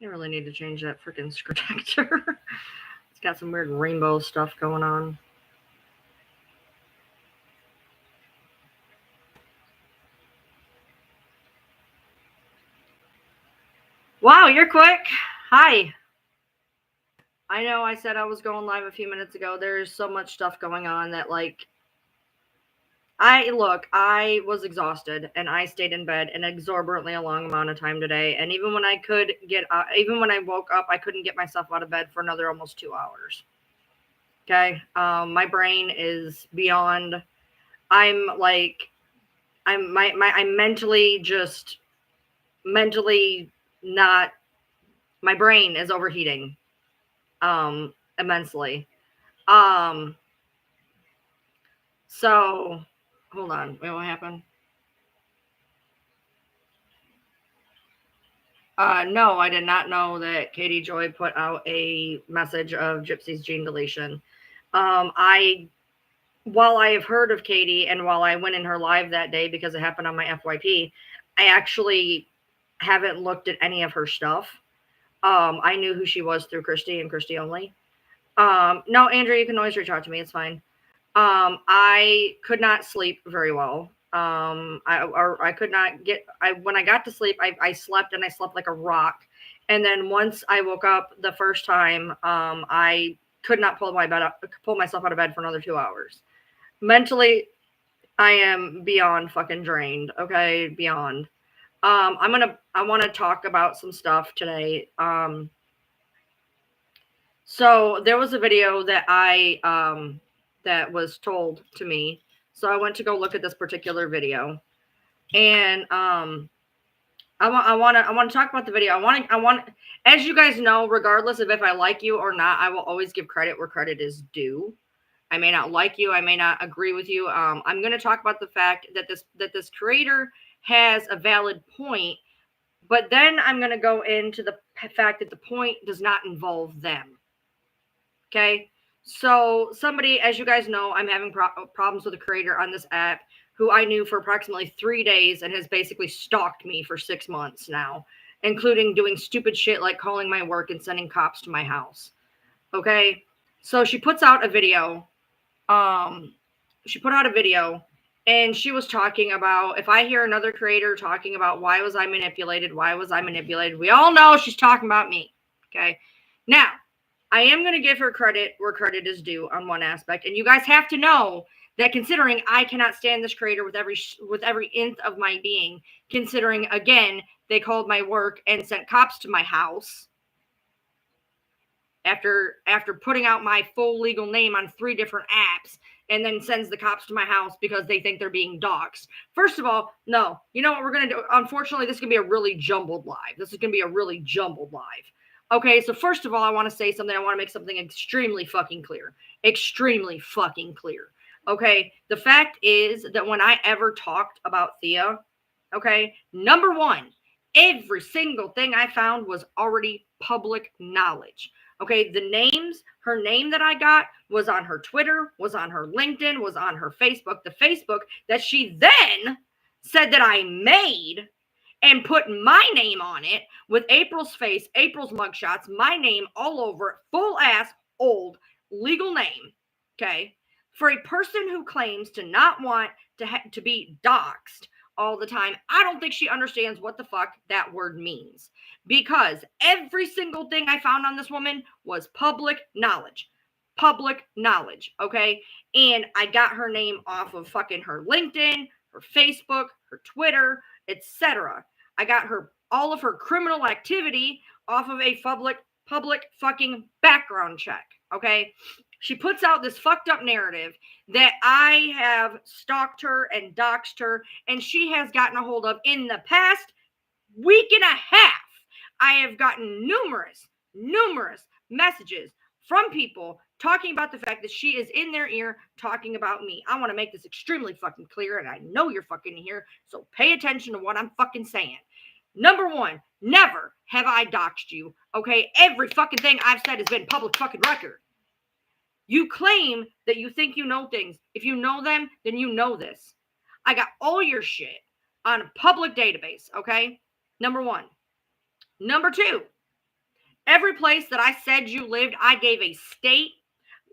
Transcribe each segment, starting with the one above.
You really need to change that freaking screen protector. It's got some weird rainbow stuff going on. Wow, you're quick. Hi. I know I said I was going live a few minutes ago. There's so much stuff going on that, like, I was exhausted and I stayed in bed an exorbitantly a long amount of time today. And even when I could get, even when I woke up, I couldn't get myself out of bed for another almost 2 hours. Okay. My brain is beyond, I'm like, I'm mentally not, my brain is overheating, immensely. Um, so hold on. Wait, what happened? No, I did not know that Katie Joy put out a message of Gypsy's gene deletion. I While I have heard of Katie and while I went in her live that day because it happened on my FYP, I actually haven't looked at any of her stuff. I knew who she was through Christy and Christy only. No, Andrew, you can always reach out to me. It's fine. I could not sleep very well. I could not get. I When I got to sleep, I slept and I slept like a rock. And then once I woke up the first time, I could not pull myself out of bed for another 2 hours. Mentally, I am beyond fucking drained. Okay, beyond. I want to talk about some stuff today. So there was a video that that was told to me. So I went to go look at this particular video, and I want to talk about the video. As you guys know, regardless of if I like you or not, I will always give credit where credit is due. I may not like you, I may not agree with you. I'm going to talk about the fact that this creator has a valid point, but then I'm going to go into the fact that the point does not involve them. Okay. So somebody, as you guys know, I'm having problems with a creator on this app who I knew for approximately 3 days and has basically stalked me for 6 months now, including doing stupid shit like calling my work and sending cops to my house. Okay. So she puts out a video. Um, she put out a video and she was talking about, if I hear another creator talking about why was I manipulated, we all know she's talking about me. Okay. Now, I am going to give her credit where credit is due on one aspect, and you guys have to know that considering I cannot stand this creator with every inch of my being, considering again they called my work and sent cops to my house after putting out my full legal name on 3 different apps, and then sends the cops to my house because they think they're being doxxed. First of all, no. You know what we're going to do? Unfortunately, this is going to be a really jumbled live. Okay, so first of all, I want to say something. I want to make something extremely fucking clear. Extremely fucking clear. Okay, the fact is that when I ever talked about Thea, okay, number one, every single thing I found was already public knowledge. Okay, her name that I got was on her Twitter, was on her LinkedIn, was on her Facebook. The Facebook that she then said that I made and put my name on it with April's face, April's mugshots, my name all over it, full ass, old, legal name. Okay, for a person who claims to not want to be doxxed all the time, I don't think she understands what the fuck that word means. Because every single thing I found on this woman was public knowledge. Public knowledge, okay? And I got her name off of fucking her LinkedIn, her Facebook, her Twitter, etc. I got all of her criminal activity off of a public fucking background check, okay? She puts out this fucked up narrative that I have stalked her and doxed her, and she has gotten a hold of in the past week and a half. I have gotten numerous messages from people talking about the fact that she is in their ear talking about me. I want to make this extremely fucking clear, and I know you're fucking here, so pay attention to what I'm fucking saying. Number one, never have I doxed you, okay? Every fucking thing I've said has been public fucking record. You claim that you think you know things. If you know them, then you know this. I got all your shit on a public database, okay? Number one. Number two, Every place that I said you lived, I gave a state.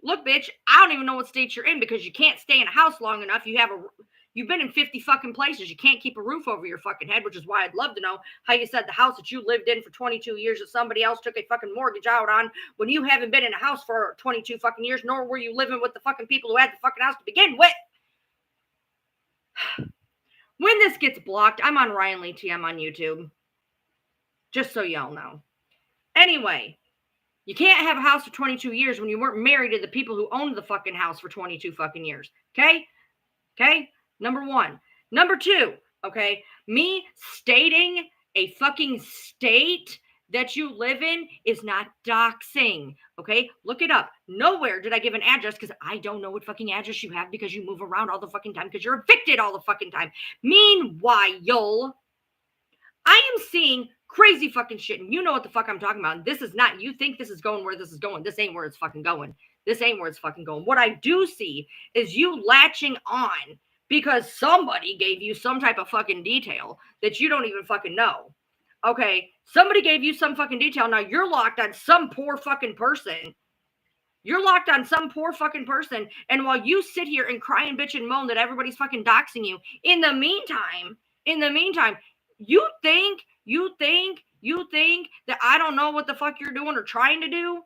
Look, bitch, I don't even know what state you're in because you can't stay in a house long enough. You've been in 50 fucking places. You can't keep a roof over your fucking head, which is why I'd love to know how you said the house that you lived in for 22 years that somebody else took a fucking mortgage out on when you haven't been in a house for 22 fucking years, nor were you living with the fucking people who had the fucking house to begin with. When this gets blocked, I'm on Ryan Lee TM on YouTube. Just so y'all know. Anyway, you can't have a house for 22 years when you weren't married to the people who owned the fucking house for 22 fucking years. Okay? Okay? Number one. Number two, okay? Me stating a fucking state that you live in is not doxing, okay? Look it up. Nowhere did I give an address because I don't know what fucking address you have because you move around all the fucking time because you're evicted all the fucking time. Meanwhile, I am seeing crazy fucking shit, and you know what the fuck I'm talking about. This is not, you think this is going where this is going. This ain't where it's fucking going. This ain't where it's fucking going. What I do see is you latching on because somebody gave you some type of fucking detail that you don't even fucking know. Okay, somebody gave you some fucking detail. Now you're locked on some poor fucking person. You're locked on some poor fucking person. And while you sit here and cry and bitch and moan that everybody's fucking doxing you, in the meantime, you think that I don't know what the fuck you're doing or trying to do?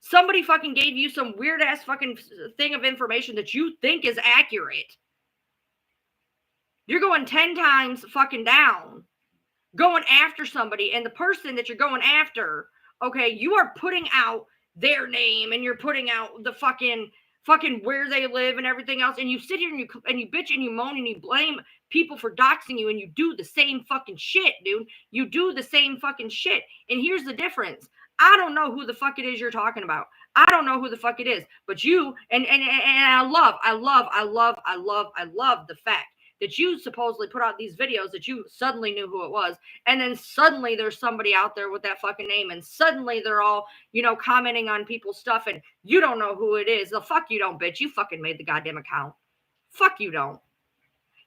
Somebody fucking gave you some weird ass fucking thing of information that you think is accurate. You're going 10 times fucking down, going after somebody, and the person that you're going after, okay, you are putting out their name and you're putting out the fucking where they live and everything else, and you sit here and you bitch and you moan and you blame people for doxing you, and you do the same fucking shit, dude. You do the same fucking shit. And here's the difference. I don't know who the fuck it is you're talking about. I don't know who the fuck it is, but you and I love the fact that you supposedly put out these videos that you suddenly knew who it was. And then suddenly there's somebody out there with that fucking name. And suddenly they're all, commenting on people's stuff. And you don't know who it is. The fuck you don't, bitch. You fucking made the goddamn account. Fuck you don't.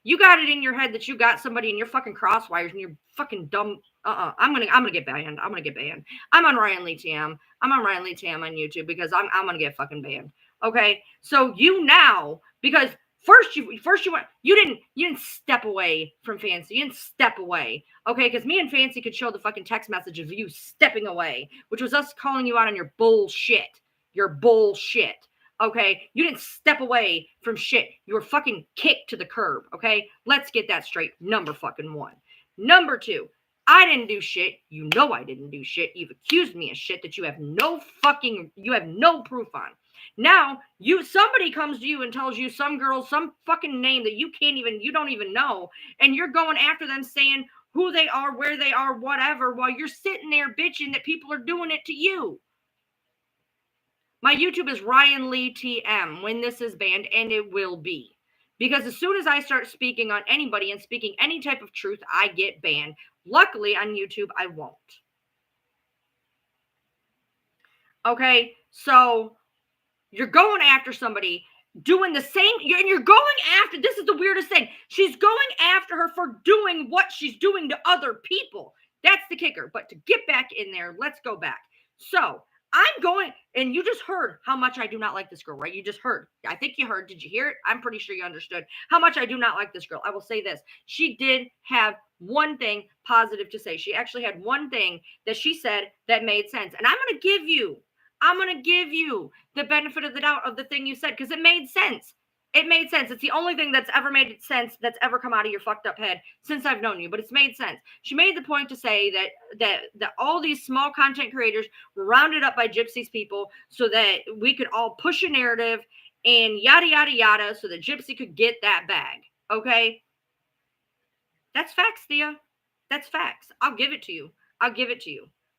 You got it in your head that you got somebody in your fucking crosswires and you're fucking dumb. I'm gonna get banned. I'm gonna get banned. I'm on Ryan Lee TM. I'm on Ryan Lee TM on YouTube because I'm gonna get fucking banned. Okay. So you now, because First you went, you didn't step away from Fancy. You didn't step away. Okay, because me and Fancy could show the fucking text message of you stepping away, which was us calling you out on your bullshit. Your bullshit. Okay, you didn't step away from shit. You were fucking kicked to the curb. Okay, let's get that straight. Number fucking one. Number two, I didn't do shit. You know I didn't do shit. You've accused me of shit that you have no proof on. Now, somebody comes to you and tells you some girl, some fucking name that you don't even know, and you're going after them saying who they are, where they are, whatever, while you're sitting there bitching that people are doing it to you. My YouTube is Ryan Lee TM when this is banned, and it will be. Because as soon as I start speaking on anybody and speaking any type of truth, I get banned. Luckily, on YouTube, I won't. Okay, so you're going after somebody doing the same, and you're going after, this is the weirdest thing. She's going after her for doing what she's doing to other people. That's the kicker. But to get back in there, let's go back. So I'm going, and you just heard how much I do not like this girl, right? You just heard. I think you heard. Did you hear it? I'm pretty sure you understood how much I do not like this girl. I will say this. She did have one thing positive to say. She actually had one thing that she said that made sense. And I'm going to give you the benefit of the doubt of the thing you said because it made sense. It made sense. It's the only thing that's ever made sense that's ever come out of your fucked up head since I've known you, but it's made sense. She made the point to say that all these small content creators were rounded up by Gypsy's people so that we could all push a narrative and yada, yada, yada so that Gypsy could get that bag. Okay? That's facts, Thea. That's facts. I'll give it to you.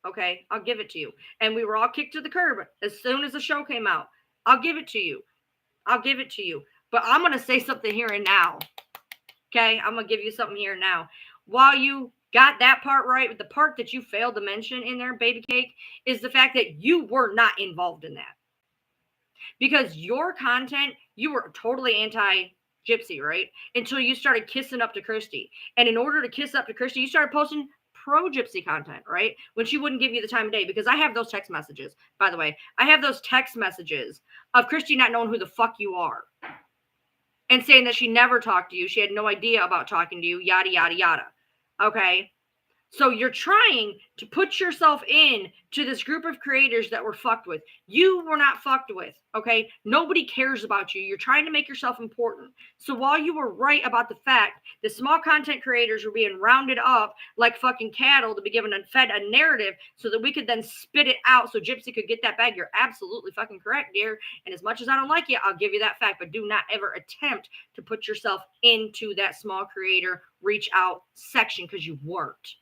Okay, I'll give it to you. And we were all kicked to the curb as soon as the show came out. I'll give it to you. But I'm going to say something here and now. Okay, I'm going to give you something here and now. While you got that part right, the part that you failed to mention in there, baby cake, is the fact that you were not involved in that. Because your content, you were totally anti-Gypsy, right? Until you started kissing up to Christy. And in order to kiss up to Christy, you started posting pro Gypsy content, right? When she wouldn't give you the time of day, because I have those text messages, by the way. I have those text messages of Christy not knowing who the fuck you are and saying that she never talked to you. She had no idea about talking to you, yada, yada, yada. Okay? So you're trying to put yourself in to this group of creators that were fucked with. You were not fucked with, okay? Nobody cares about you. You're trying to make yourself important. So while you were right about the fact that small content creators were being rounded up like fucking cattle to be given and fed a narrative so that we could then spit it out so Gypsy could get that bag, you're absolutely fucking correct, dear. And as much as I don't like you, I'll give you that fact. But do not ever attempt to put yourself into that small creator reach out section, because you weren't.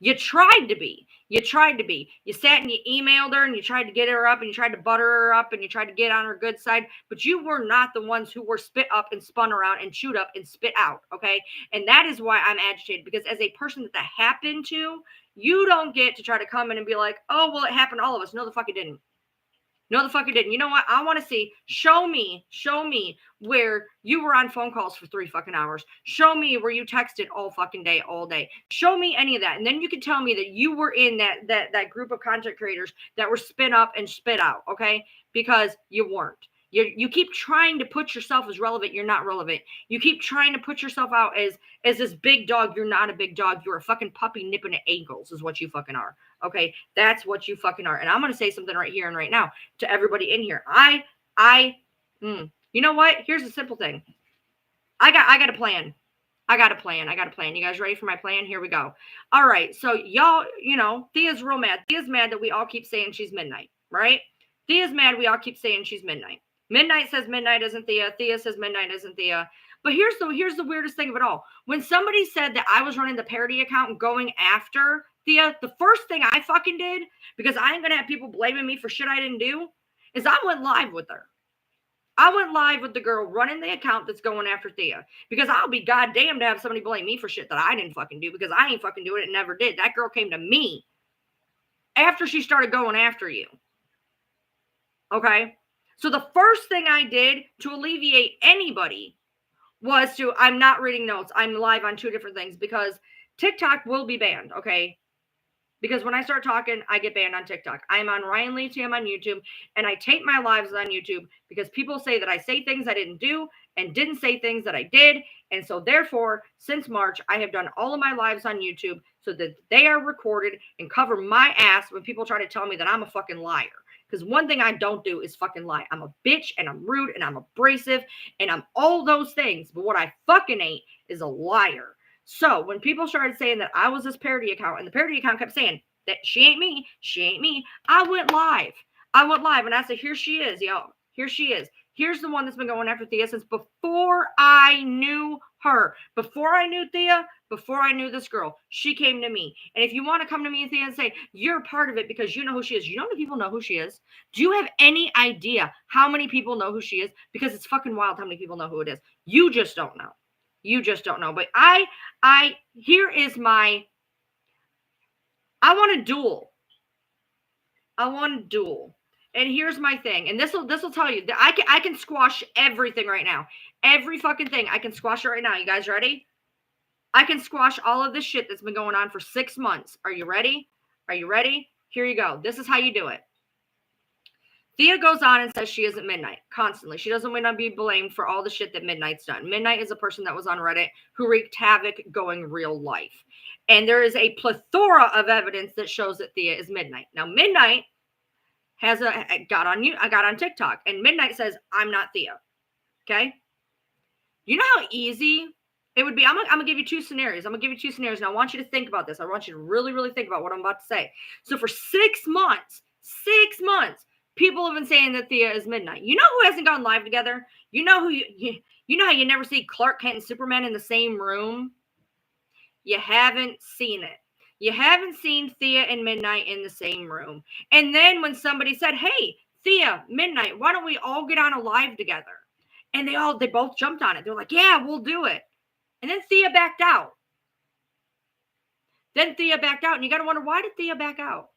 You tried to be. You tried to be. You sat and you emailed her and you tried to get her up and you tried to butter her up and you tried to get on her good side, but you were not the ones who were spit up and spun around and chewed up and spit out, okay? And that is why I'm agitated, because as a person that happened to, you don't get to try to come in and be like, oh, well, it happened to all of us. No, the fuck it didn't. No, the fuck it didn't. You know what? I want to see. Show me where you were on phone calls for 3 fucking hours. Show me where you texted all fucking day, all day. Show me any of that. And then you can tell me that you were in that group of content creators that were spin up and spit out, okay? Because you weren't. You keep trying to put yourself as relevant. You're not relevant. You keep trying to put yourself out as this big dog. You're not a big dog. You're a fucking puppy nipping at ankles is what you fucking are. Okay? That's what you fucking are. And I'm going to say something right here and right now to everybody in here. You know what? Here's a simple thing. I got a plan. I got a plan. You guys ready for my plan? Here we go. All right. So y'all, Thea's real mad. Thea's mad that we all keep saying she's Midnight, right? Thea's mad we all keep saying she's Midnight. Midnight says Midnight isn't Thea. Thea says Midnight isn't Thea. But here's the weirdest thing of it all. When somebody said that I was running the parody account and going after Thea, the first thing I fucking did, because I ain't going to have people blaming me for shit I didn't do, is I went live with her. I went live with the girl running the account that's going after Thea, because I'll be goddamn to have somebody blame me for shit that I didn't fucking do, because I ain't fucking doing it and never did. That girl came to me after she started going after you. Okay? So the first thing I did to alleviate anybody was I'm not reading notes. I'm live on 2 different things, because TikTok will be banned, okay? Because when I start talking, I get banned on TikTok. I'm on Ryan Lee TM on YouTube, and I tape my lives on YouTube because people say that I say things I didn't do and didn't say things that I did. And so therefore, since March, I have done all of my lives on YouTube so that they are recorded and cover my ass when people try to tell me that I'm a fucking liar. Because one thing I don't do is fucking lie. I'm a bitch and I'm rude and I'm abrasive and I'm all those things. But what I fucking ain't is a liar. So when people started saying that I was this parody account, and the parody account kept saying that she ain't me, I went live. And I said, here she is, y'all. Here she is. Here's the one that's been going after Thea since before I knew her. Before I knew Thea, before I knew this girl, she came to me. And if you want to come to me, Thea, and say, you're a part of it because you know who she is. You know how many people know who she is? Do you have any idea how many people know who she is? Because it's fucking wild how many people know who it is. You just don't know. But here is my, I want a duel. And here's my thing. And this will tell you that I can squash everything right now. Every fucking thing. I can squash it right now. You guys ready? I can squash all of this shit that's been going on for 6 months. Are you ready? Here you go. This is how you do it. Thea goes on and says she isn't Midnight constantly. She doesn't want to be blamed for all the shit that Midnight's done. Midnight is a person that was on Reddit who wreaked havoc going real life. And there is a plethora of evidence that shows that Thea is Midnight. Now, Midnight I got on TikTok, and Midnight says, I'm not Thea. Okay? You know how easy it would be? I'm going to give you 2 scenarios. And I want you to think about this. I want you to really, really think about what I'm about to say. So for 6 months, people have been saying that Thea is Midnight. You know who hasn't gone live together? You know you know how you never see Clark Kent and Superman in the same room? You haven't seen it. You haven't seen Thea and Midnight in the same room. And then when somebody said, hey, Thea, Midnight, why don't we all get on a live together? And they both jumped on it. They're like, yeah, we'll do it. And then Thea backed out. And you got to wonder, why did Thea back out?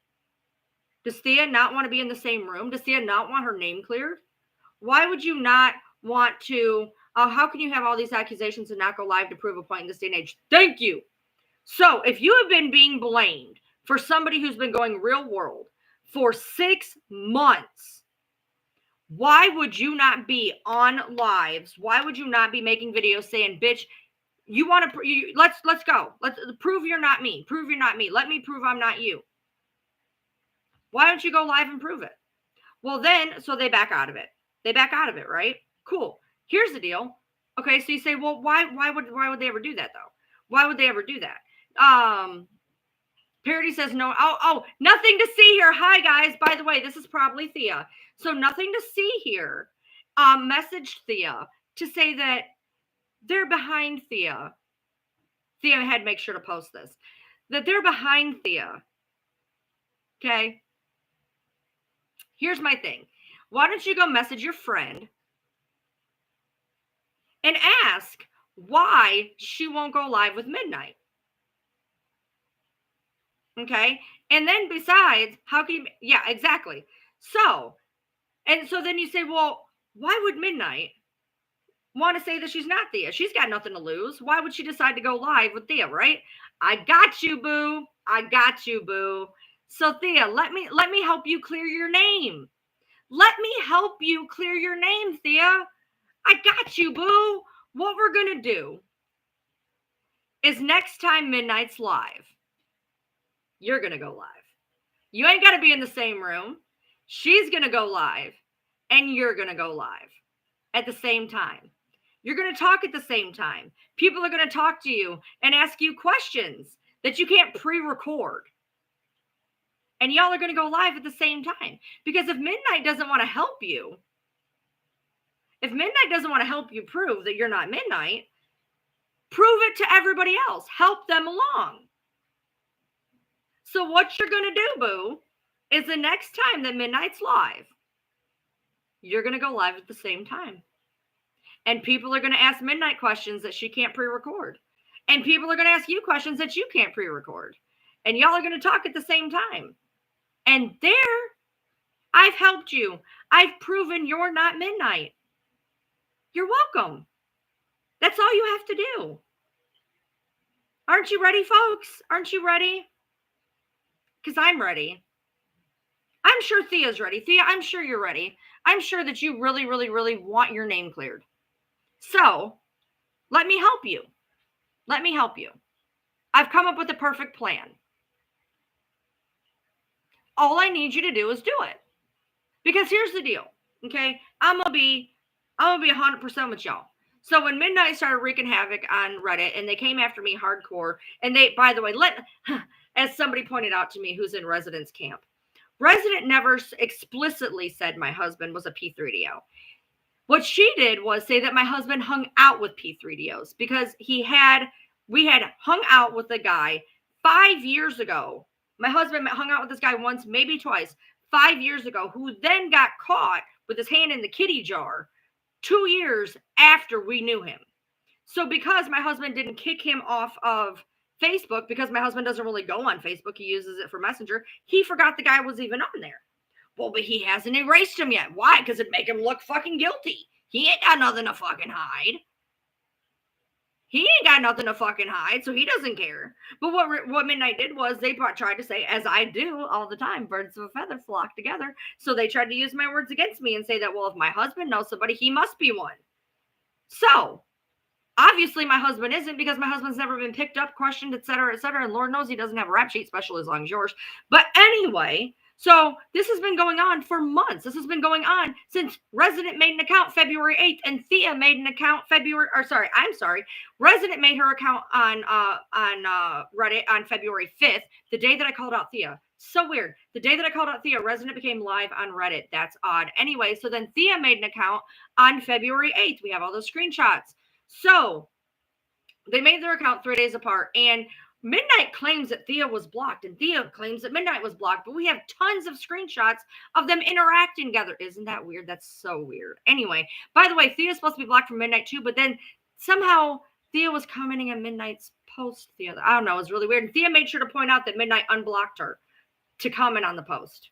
Does Thea not want to be in the same room? Does Thea not want her name cleared? Why would you not want to? How can you have all these accusations and not go live to prove a point in this day and age? Thank you. So if you have been being blamed for somebody who's been going real world for 6 months, why would you not be on lives? Why would you not be making videos saying, bitch, you want to, let's go. Let's prove you're not me. Prove you're not me. Let me prove I'm not you. Why don't you go live and prove it? Well, then, so they back out of it. They back out of it, right? Cool. Here's the deal. Okay, so you say, well, why would they ever do that though? Why would they ever do that? Parody says no. Oh, nothing to see here. Hi guys. By the way, this is probably Thea. So nothing to see here. Messaged Thea to say that they're behind Thea. Thea had to make sure to post this. That they're behind Thea. Okay. Here's my thing. Why don't you go message your friend and ask why she won't go live with Midnight? Okay. And then besides, how can you, yeah, exactly. So then you say, well, why would Midnight want to say that she's not Thea? She's got nothing to lose. Why would she decide to go live with Thea, right? I got you, boo. I got you, boo. So Thea, let me help you clear your name. Let me help you clear your name, Thea. I got you, boo. What we're going to do is next time Midnight's live, you're going to go live. You ain't got to be in the same room. She's going to go live and you're going to go live at the same time. You're going to talk at the same time. People are going to talk to you and ask you questions that you can't pre-record. And y'all are going to go live at the same time. Because if Midnight doesn't want to help you, if Midnight doesn't want to help you prove that you're not Midnight, prove it to everybody else. Help them along. So what you're going to do, boo, is the next time that Midnight's live, you're going to go live at the same time. And people are going to ask Midnight questions that she can't pre-record. And people are going to ask you questions that you can't pre-record. And y'all are going to talk at the same time. And there, I've helped you. I've proven you're not Midnight. You're welcome. That's all you have to do. Aren't you ready, folks? Aren't you ready? Because I'm ready. I'm sure Thea's ready. Thea, I'm sure you're ready. I'm sure that you really, really, really want your name cleared. So, let me help you. Let me help you. I've come up with a perfect plan. All I need you to do is do it. Because here's the deal, okay? I'm gonna be 100% with y'all. So when Midnight started wreaking havoc on Reddit and they came after me hardcore, and they, by the way, as somebody pointed out to me who's in Resident's camp, Resident never explicitly said my husband was a P3DO. What she did was say that my husband hung out with P3DOs because we had hung out with a guy 5 years ago. My husband hung out with this guy once, maybe twice, 5 years ago, who then got caught with his hand in the kitty jar 2 years after we knew him. So because my husband didn't kick him off of Facebook, because my husband doesn't really go on Facebook, he uses it for Messenger, he forgot the guy was even on there. Well, but he hasn't erased him yet. Why? Because it'd make him look fucking guilty. He ain't got nothing to fucking hide. He ain't got nothing to fucking hide, so he doesn't care. But what Midnight did was they tried to say, as I do all the time, birds of a feather flock together. So they tried to use my words against me and say that, well, if my husband knows somebody, he must be one. So obviously my husband isn't, because my husband's never been picked up, questioned, etc., etc. And Lord knows he doesn't have a rap sheet, especially as long as yours. But anyway, so this has been going on for months. This has been going on since Resident made an account February 8th and Thea made an account Resident made her account on Reddit on February 5th, the day that I called out Thea. So weird. The day that I called out Thea, Resident became live on Reddit. That's odd. Anyway, so then Thea made an account on February 8th. We have all those screenshots. So they made their account 3 days apart, and Midnight claims that Thea was blocked, and Thea claims that Midnight was blocked, but we have tons of screenshots of them interacting together. Isn't that weird? That's so weird. Anyway, by the way, Thea's supposed to be blocked from Midnight too, but then somehow Thea was commenting on Midnight's post the other. I don't know. It was really weird. And Thea made sure to point out that Midnight unblocked her to comment on the post.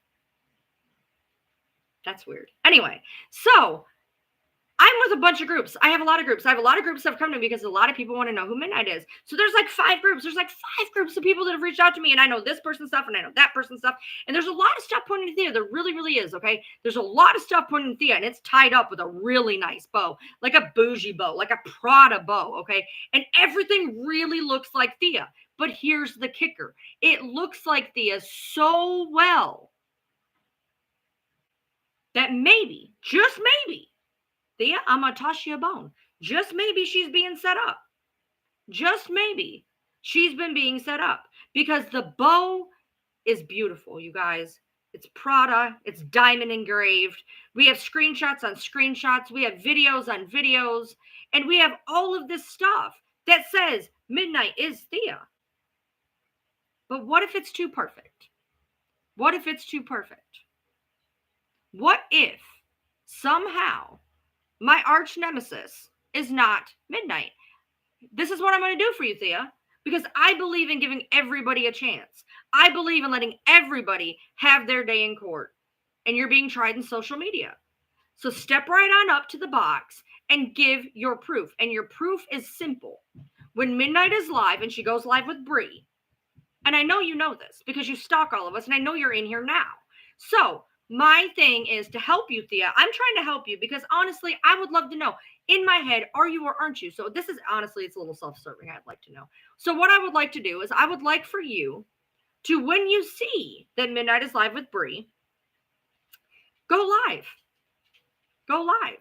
That's weird. Anyway, so I'm with a bunch of groups. I have a lot of groups. I have a lot of groups that have come to me because a lot of people want to know who Midnight is. So there's like 5 groups. There's like 5 groups of people that have reached out to me, and I know this person's stuff and I know that person's stuff. And there's a lot of stuff pointing to Thea. There really, really is, okay? There's a lot of stuff pointing to Thea, and it's tied up with a really nice bow, like a bougie bow, like a Prada bow, okay? And everything really looks like Thea. But here's the kicker. It looks like Thea so well that maybe, just maybe, Thea, I'm going to toss you a bone. Just maybe she's being set up. Just maybe she's been being set up because the bow is beautiful, you guys. It's Prada. It's diamond engraved. We have screenshots on screenshots. We have videos on videos. And we have all of this stuff that says Midnight is Thea. But what if it's too perfect? What if it's too perfect? What if somehow my arch nemesis is not Midnight? This is what I'm going to do for you, Thea, because I believe in giving everybody a chance. I believe in letting everybody have their day in court, and you're being tried in social media. So step right on up to the box and give your proof. And your proof is simple. When Midnight is live and she goes live with Bree, and I know you know this because you stalk all of us, and I know you're in here now. So my thing is to help you, Thea. I'm trying to help you because honestly, I would love to know in my head, are you or aren't you? So this is honestly, it's a little self-serving. I'd like to know. So what I would like to do is I would like for you to, when you see that Midnight is live with Bree, go live. Go live.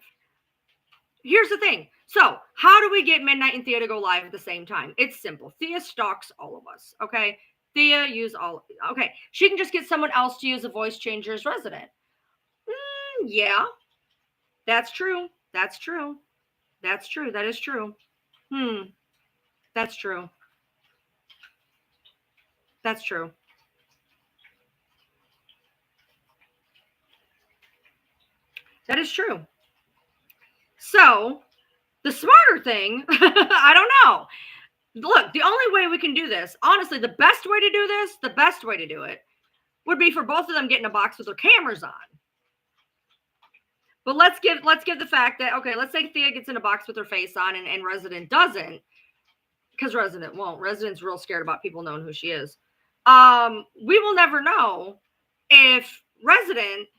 Here's the thing. So how do we get Midnight and Thea to go live at the same time? It's simple. Thea stalks all of us. Okay. Thea use all. Okay. She can just get someone else to use a voice changer as resident. Yeah. That's true. That's true. That's true. That is true. That's true. That's true. That is true. So the smarter thing, I don't know. Look, the only way we can do this, honestly, the best way to do this, the best way to do it would be for both of them getting a box with their cameras on. But let's give the fact that, okay, let's say Thea gets in a box with her face on and Resident doesn't, because Resident won't. Resident's real scared about people knowing who she is. We will never know if Resident,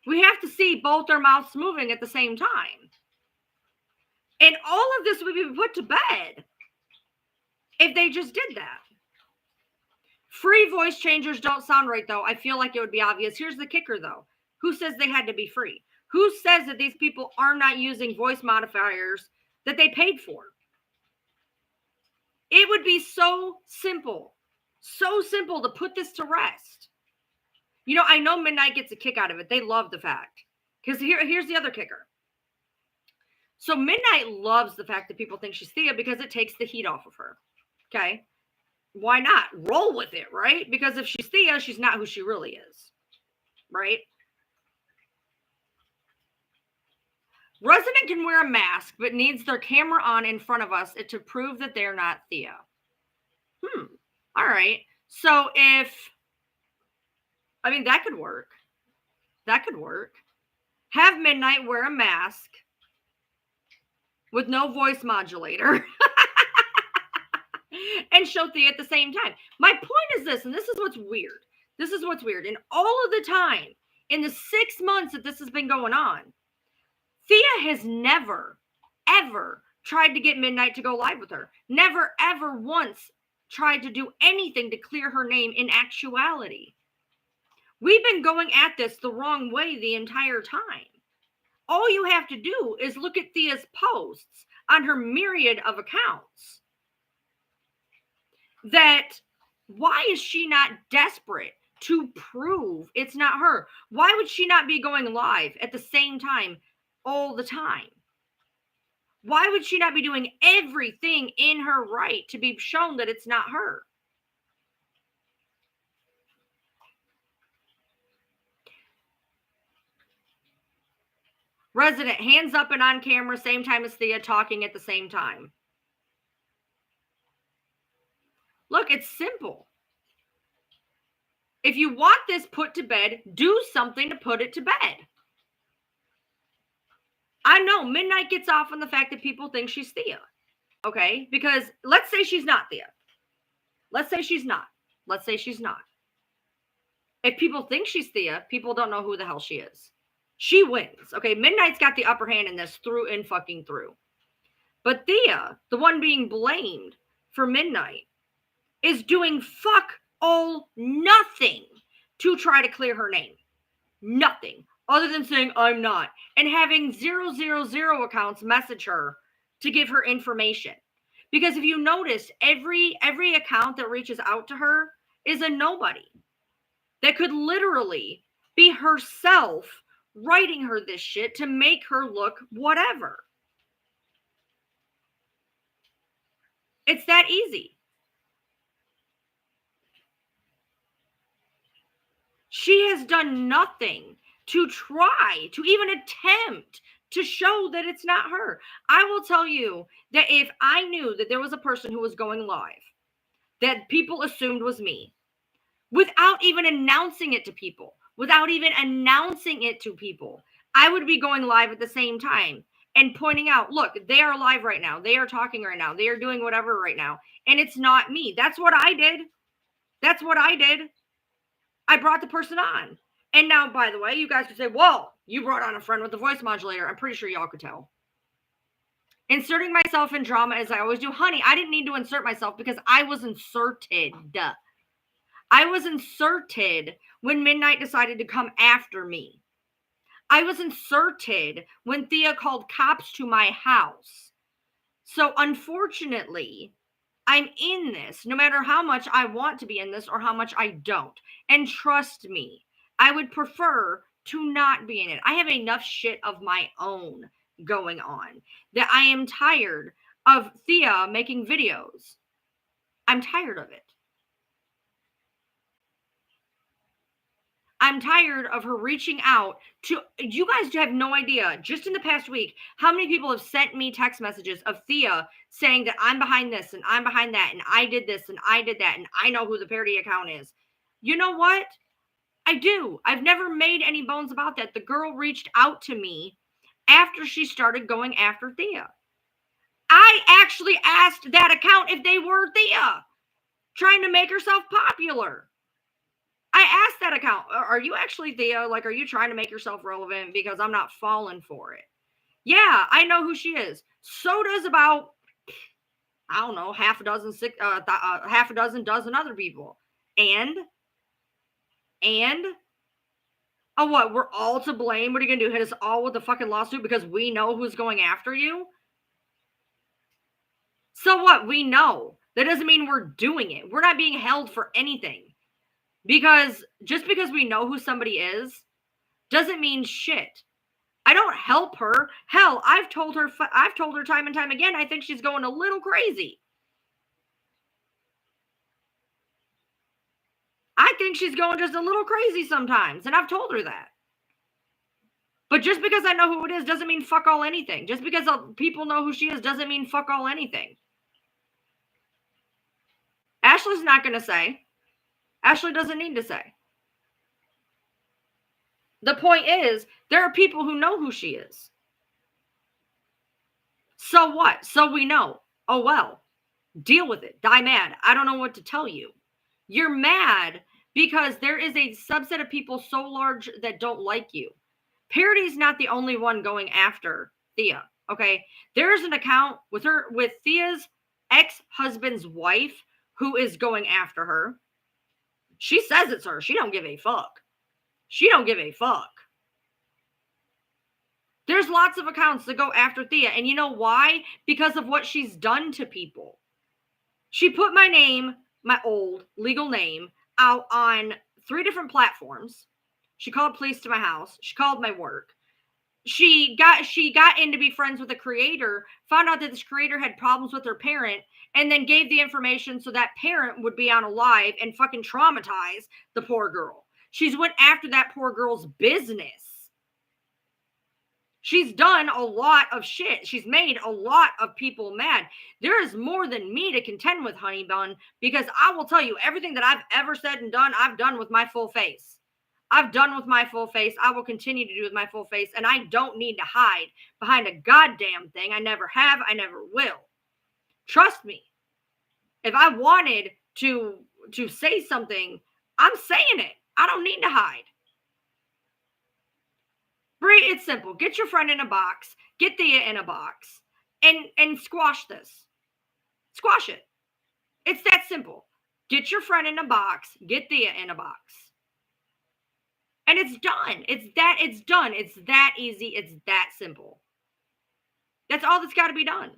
we have to see both their mouths moving at the same time. And all of this would be put to bed if they just did that. Free voice changers don't sound right, though. I feel like it would be obvious. Here's the kicker, though. Who says they had to be free? Who says that these people are not using voice modifiers that they paid for? It would be so simple to put this to rest. You know, I know Midnight gets a kick out of it. They love the fact. Because here's the other kicker. So Midnight loves the fact that people think she's Thea because it takes the heat off of her. Okay? Why not? Roll with it, right? Because if she's Thea, she's not who she really is. Right? Resident can wear a mask, but needs their camera on in front of us to prove that they're not Thea. All right. So that could work. That could work. Have Midnight wear a mask with no voice modulator and show Thea at the same time. My point is this, and this is what's weird. This is what's weird. In all of the time, in the 6 months that this has been going on, Thea has never, ever tried to get Midnight to go live with her. Never, ever once tried to do anything to clear her name in actuality. We've been going at this the wrong way the entire time. All you have to do is look at Thea's posts on her myriad of accounts. That why is she not desperate to prove it's not her? Why would she not be going live at the same time all the time? Why would she not be doing everything in her right to be shown that it's not her? Resident, hands up and on camera, same time as Thea, talking at the same time. Look, it's simple. If you want this put to bed, do something to put it to bed. I'm know Midnight gets off on the fact that people think she's Thea. Okay? Because let's say she's not Thea. Let's say she's not. Let's say she's not. If people think she's Thea, people don't know who the hell she is. She wins. Okay? Midnight's got the upper hand in this through and fucking through. But Thea, the one being blamed for Midnight, is doing fuck all nothing to try to clear her name. Nothing. Other than saying, I'm not. And having 000 accounts message her to give her information. Because if you notice, every account that reaches out to her is a nobody. That could literally be herself writing her this shit to make her look whatever. It's that easy. She has done nothing to try to even attempt to show that it's not her. I will tell you that if I knew that there was a person who was going live that people assumed was me, without even announcing it to people, I would be going live at the same time and pointing out, look, they are live right now. They are talking right now. They are doing whatever right now. And it's not me. That's what I did. I brought the person on. And now, by the way, you guys could say, whoa, you brought on a friend with a voice modulator. I'm pretty sure y'all could tell. Inserting myself in drama as I always do. Honey, I didn't need to insert myself because I was inserted. I was inserted when Midnight decided to come after me. I was inserted when Thea called cops to my house. So unfortunately, I'm in this, no matter how much I want to be in this or how much I don't. And trust me, I would prefer to not be in it. I have enough shit of my own going on that I am tired of Thea making videos. I'm tired of it. I'm tired of her reaching out to, you guys have no idea, just in the past week, how many people have sent me text messages of Thea saying that I'm behind this and I'm behind that and I did this and I did that and I know who the parody account is. You know what? I do. I've never made any bones about that. The girl reached out to me after she started going after Thea. I actually asked that account if they were Thea, trying to make herself popular. I asked that account, are you actually Thea? Like, are you trying to make yourself relevant? Because I'm not falling for it. Yeah, I know who she is. So does about, I don't know, half a dozen other people. And, oh, what? We're all to blame? What are you going to do? Hit us all with a fucking lawsuit because we know who's going after you? So what? We know. That doesn't mean we're doing it. We're not being held for anything. Because just because we know who somebody is doesn't mean shit. I don't help her. Hell, I've told her time and time again, I think she's going a little crazy. I think she's going just a little crazy sometimes, and I've told her that. But just because I know who it is doesn't mean fuck all anything. Just because people know who she is doesn't mean fuck all anything. Ashley's not going to say. Ashley doesn't need to say. The point is, there are people who know who she is. So what? So we know. Oh well. Deal with it. Die mad. I don't know what to tell you. You're mad because there is a subset of people so large that don't like you. Parody's not the only one going after Thea. Okay? There's an account with Thea's ex-husband's wife who is going after her. She says it's her. She don't give a fuck. There's lots of accounts that go after Thea. And you know why? Because of what she's done to people. She put my name, my old legal name, out on 3 different platforms. She called police to my house. She called my work. She got in to be friends with a creator, found out that this creator had problems with her parent, and then gave the information so that parent would be on a live and fucking traumatize the poor girl. She's went after that poor girl's business. She's done a lot of shit. She's made a lot of people mad. There is more than me to contend with, honey bun, because I will tell you, everything that I've ever said and done, I've done with my full face. I've done with my full face. I will continue to do with my full face. And I don't need to hide behind a goddamn thing. I never have. I never will. Trust me. If I wanted to say something, I'm saying it. I don't need to hide. Brie, it's simple. Get your friend in a box. Get Thea in a box. And squash this. Squash it. It's that simple. Get your friend in a box. Get Thea in a box. And it's done. It's done. It's that easy. It's that simple. That's all that's got to be done.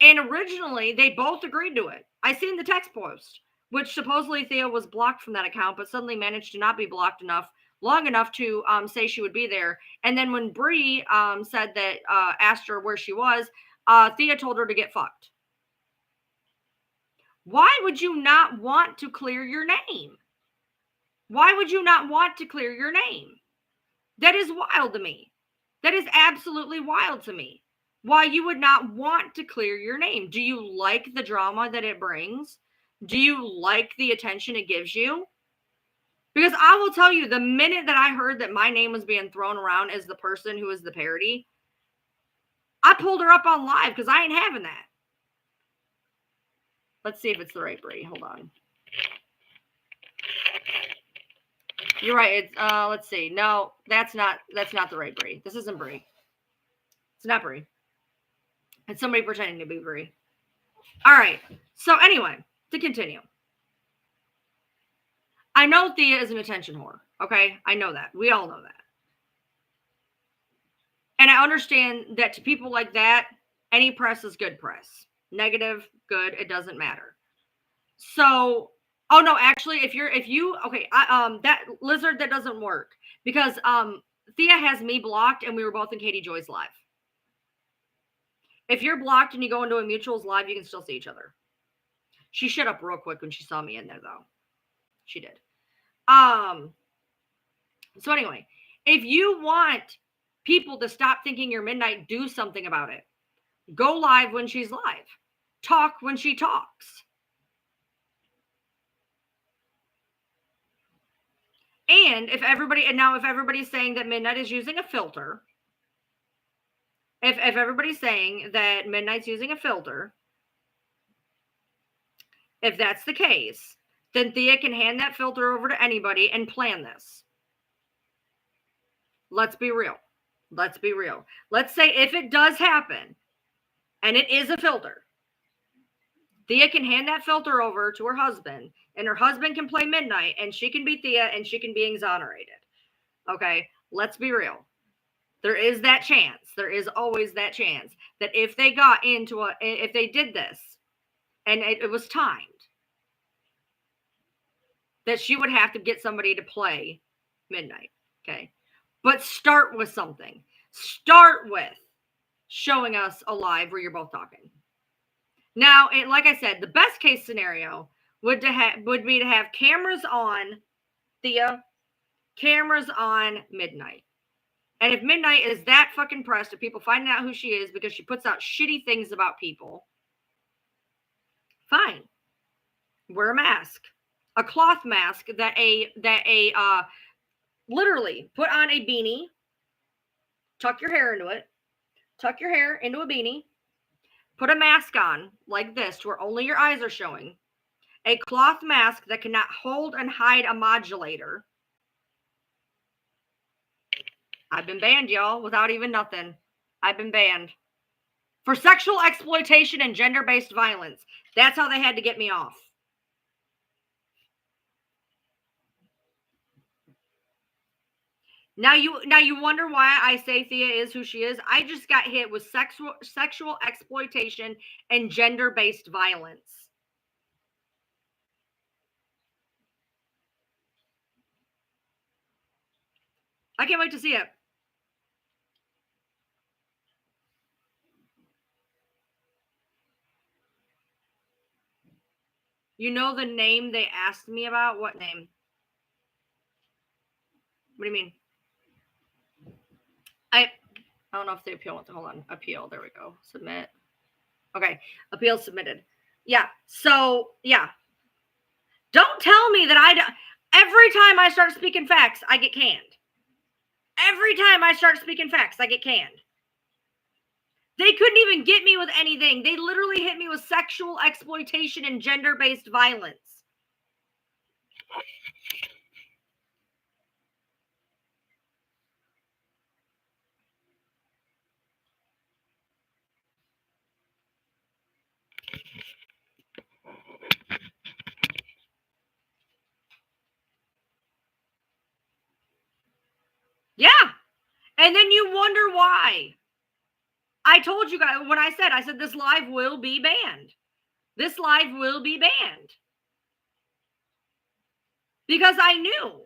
And originally, they both agreed to it. I seen the text post, which supposedly Thea was blocked from that account, but suddenly managed to not be blocked long enough to say she would be there. And then when Brie said that, asked her where she was, Thea told her to get fucked. Why would you not want to clear your name? Why would you not want to clear your name? That is wild to me. That is absolutely wild to me. Why you would not want to clear your name. Do you like the drama that it brings? Do you like the attention it gives you? Because I will tell you, the minute that I heard that my name was being thrown around as the person who is the parody, I pulled her up on live because I ain't having that. Let's see if it's the right Brie. Hold on. You're right. It's let's see. No, that's not the right Brie. This isn't Brie. It's not Brie. It's somebody pretending to be Brie. All right. So anyway, to continue. I know Thea is an attention whore. Okay? I know that. We all know that. And I understand that to people like that, any press is good press. Negative, good, it doesn't matter. So, oh no, actually, that lizard, that doesn't work because Thea has me blocked and we were both in Katie Joy's live. If you're blocked and you go into a mutual's live, you can still see each other. She shut up real quick when she saw me in there, though. She did. So anyway, if you want people to stop thinking you're midnight, do something about it. Go live when she's live. Talk when she talks. And if everybody's saying that Midnight is using a filter, if everybody's saying that Midnight's using a filter, if that's the case, then Thea can hand that filter over to anybody and plan this. Let's be real. Let's be real. Let's say if it does happen and it is a filter, Thea can hand that filter over to her husband and her husband can play Midnight and she can be Thea and she can be exonerated. Okay, let's be real. There is that chance. There is always that chance that if they did this and it was timed, that she would have to get somebody to play Midnight. Okay. But start with something. Start with showing us a live where you're both talking. Now, like I said, the best case scenario would be to have cameras on Thea, cameras on Midnight. And if Midnight is that fucking pressed of people finding out who she is because she puts out shitty things about people, fine. Wear a mask. A cloth mask literally put on a beanie, tuck your hair into it, tuck your hair into a beanie, put a mask on like this to where only your eyes are showing, a cloth mask that cannot hold and hide a modulator. I've been banned, y'all, without even nothing. I've been banned for sexual exploitation and gender-based violence. That's how they had to get me off. Now you wonder why I say Thea is who she is. I just got hit with sexual exploitation and gender-based violence. I can't wait to see it. You know the name they asked me about? What name? What do you mean? I don't know if the appeal went to, hold on. Appeal. There we go. Submit. Okay. Appeal submitted. Yeah. So, yeah. Don't tell me that Every time I start speaking facts, I get canned. Every time I start speaking facts, I get canned. They couldn't even get me with anything. They literally hit me with sexual exploitation and gender-based violence. Yeah. And then you wonder why. I told you guys when I said this live will be banned. This live will be banned. Because I knew.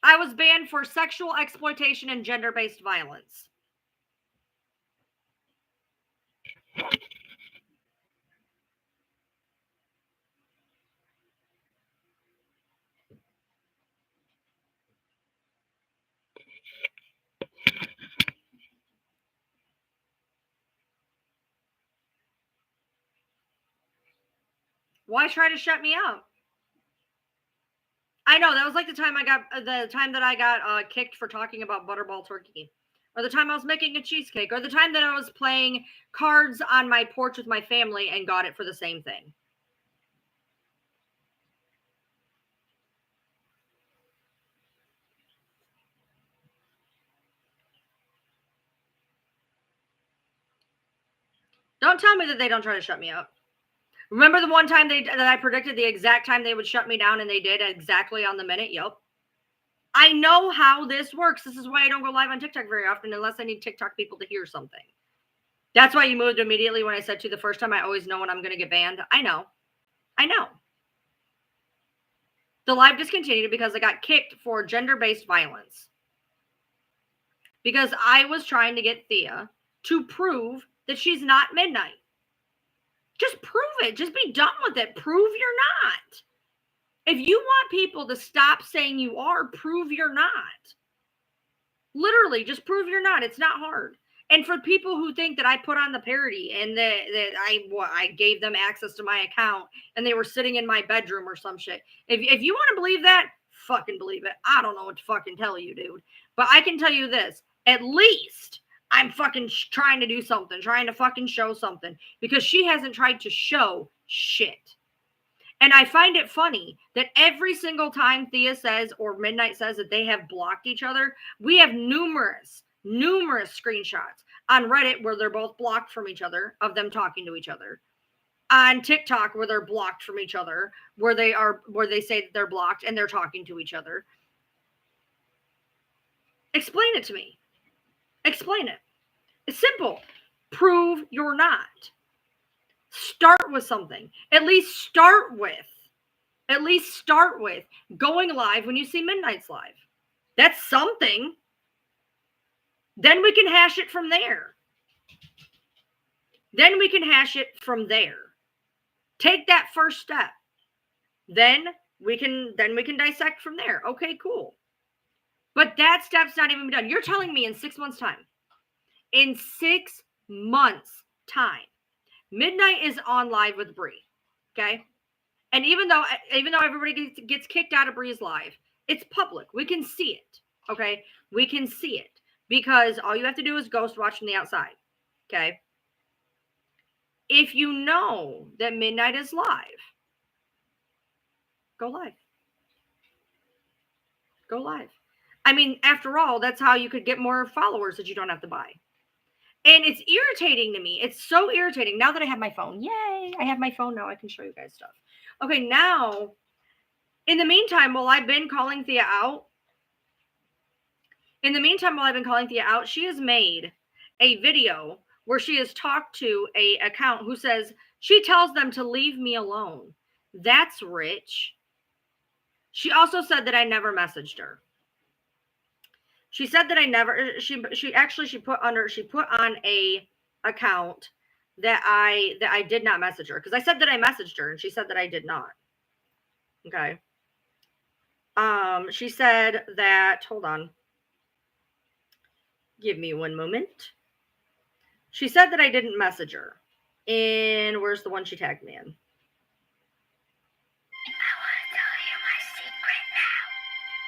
I was banned for sexual exploitation and gender-based violence. Why try to shut me up? I know that was like the time that I got kicked for talking about butterball turkey, or the time I was making a cheesecake, or the time that I was playing cards on my porch with my family and got it for the same thing. Don't tell me that they don't try to shut me up. Remember the one time that I predicted the exact time they would shut me down, and they did exactly on the minute? Yep. I know how this works. This is why I don't go live on TikTok very often unless I need TikTok people to hear something. That's why you moved immediately when I said to you the first time, I always know when I'm going to get banned. I know. The live discontinued because I got kicked for gender-based violence. Because I was trying to get Thea to prove that she's not Midnight. Just prove it. Just be done with it. Prove you're not. If you want people to stop saying you are, prove you're not. Literally, just prove you're not. It's not hard. And for people who think that I put on the parody and that I gave them access to my account and they were sitting in my bedroom or some shit. If you want to believe that, fucking believe it. I don't know what to fucking tell you, dude. But I can tell you this. At least I'm fucking trying to do something. Trying to fucking show something. Because she hasn't tried to show shit. And I find it funny that every single time Thea says or Midnight says that they have blocked each other, we have numerous screenshots on Reddit where they're both blocked from each other of them talking to each other. On TikTok where they're blocked from each other, where they say that they're blocked and they're talking to each other. Explain it to me. Explain it. It's simple. Prove you're not. Start with something. At least start with going live when you see Midnight's live. That's something. Then we can hash it from there. Take that first step. Then we can dissect from there. Okay, cool. But that step's not even done. You're telling me in 6 months' time. In 6 months' time. Midnight is on live with Bree, okay? And even though everybody gets kicked out of Bree's live, it's public. We can see it, okay? We can see it because all you have to do is ghost watch from the outside, okay? If you know that Midnight is live, go live. Go live. I mean, after all, that's how you could get more followers that you don't have to buy. And it's irritating to me. It's so irritating. Now that I have my phone. Yay! I have my phone now. I can show you guys stuff. Okay, now, in the meantime, while I've been calling Thea out, she has made a video where she has talked to a account who says she tells them to leave me alone. That's rich. She also said that I never messaged her. She said that I never. She put on a account that I did not message her because I said that I messaged her and she said that I did not. Okay. She said that. Hold on. Give me one moment. She said that I didn't message her. in, where's the one she tagged me in?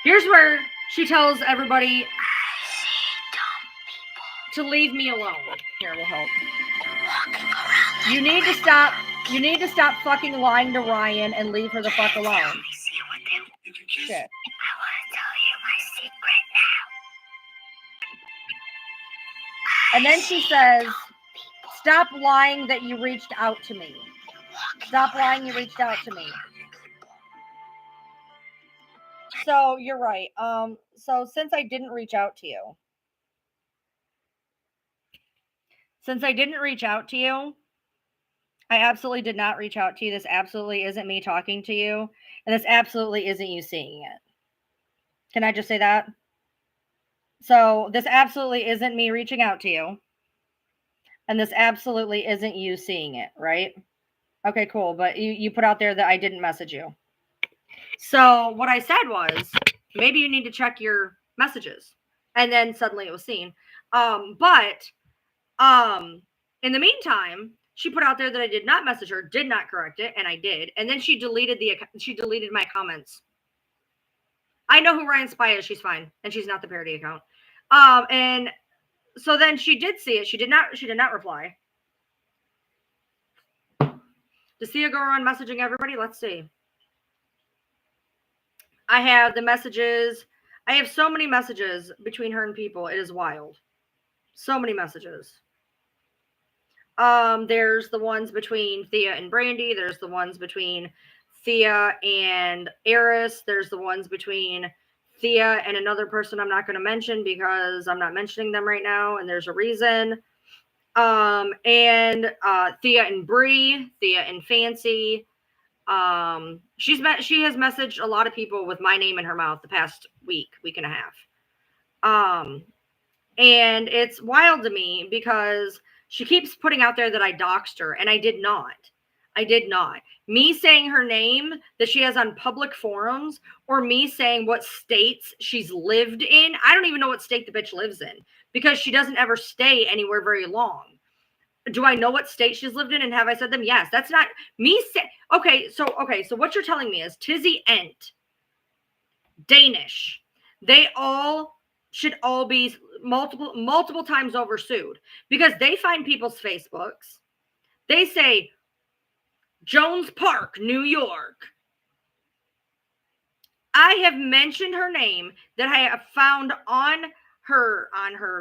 Here's where she tells everybody to leave me alone. Here, we'll help. You need to stop. You need to stop fucking lying to Ryan and leave her the fuck alone. Shit. And then she says, stop lying that you reached out to me. Stop lying you reached out to me. So you're right. So since I didn't reach out to you, I absolutely did not reach out to you. This absolutely isn't me talking to you. And this absolutely isn't you seeing it. Can I just say that? So this absolutely isn't me reaching out to you. And this absolutely isn't you seeing it, right? Okay, cool. But you put out there that I didn't message you. So what I said was, maybe you need to check your messages. And then suddenly it was seen. But in the meantime, she put out there that I did not message her, did not correct it, and I did. And then she deleted my comments. I know who Ryan Spy is. She's fine, and she's not the parody account. And so then she did see it. She did not reply. To see her go around messaging everybody, let's see. I have the messages. I have so many messages between her and people. It is wild. So many messages. There's the ones between Thea and Brandy. There's the ones between Thea and Eris. There's the ones between Thea and another person I'm not going to mention because I'm not mentioning them right now, and there's a reason. And Thea and Bree, Thea and Fancy. She has messaged a lot of people with my name in her mouth the past week and a half. And it's wild to me because she keeps putting out there that I doxed her, and I did not. Me saying her name that she has on public forums, or me saying what states she's lived in. I don't even know what state the bitch lives in because she doesn't ever stay anywhere very long. Do I know what state she's lived in, and have I said them? Yes. That's not me say. Okay, so what you're telling me is Tizzy Ent, Danish, they all should all be multiple times over sued because they find people's Facebooks. They say Jones Park, New York. I have mentioned her name that I have found on her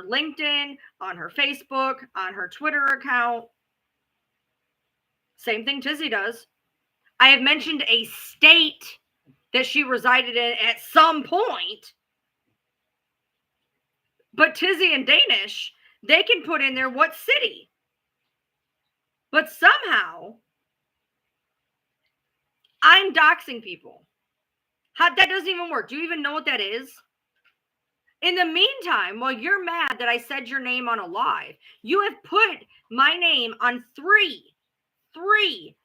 LinkedIn, on her Facebook, on her Twitter account. Same thing Tizzy does. I have mentioned a state that she resided in at some point. But Tizzy and Danish, they can put in there what city. But somehow, I'm doxing people. That doesn't even work. Do you even know what that is? In the meantime, while you're mad that I said your name on a live, you have put my name on three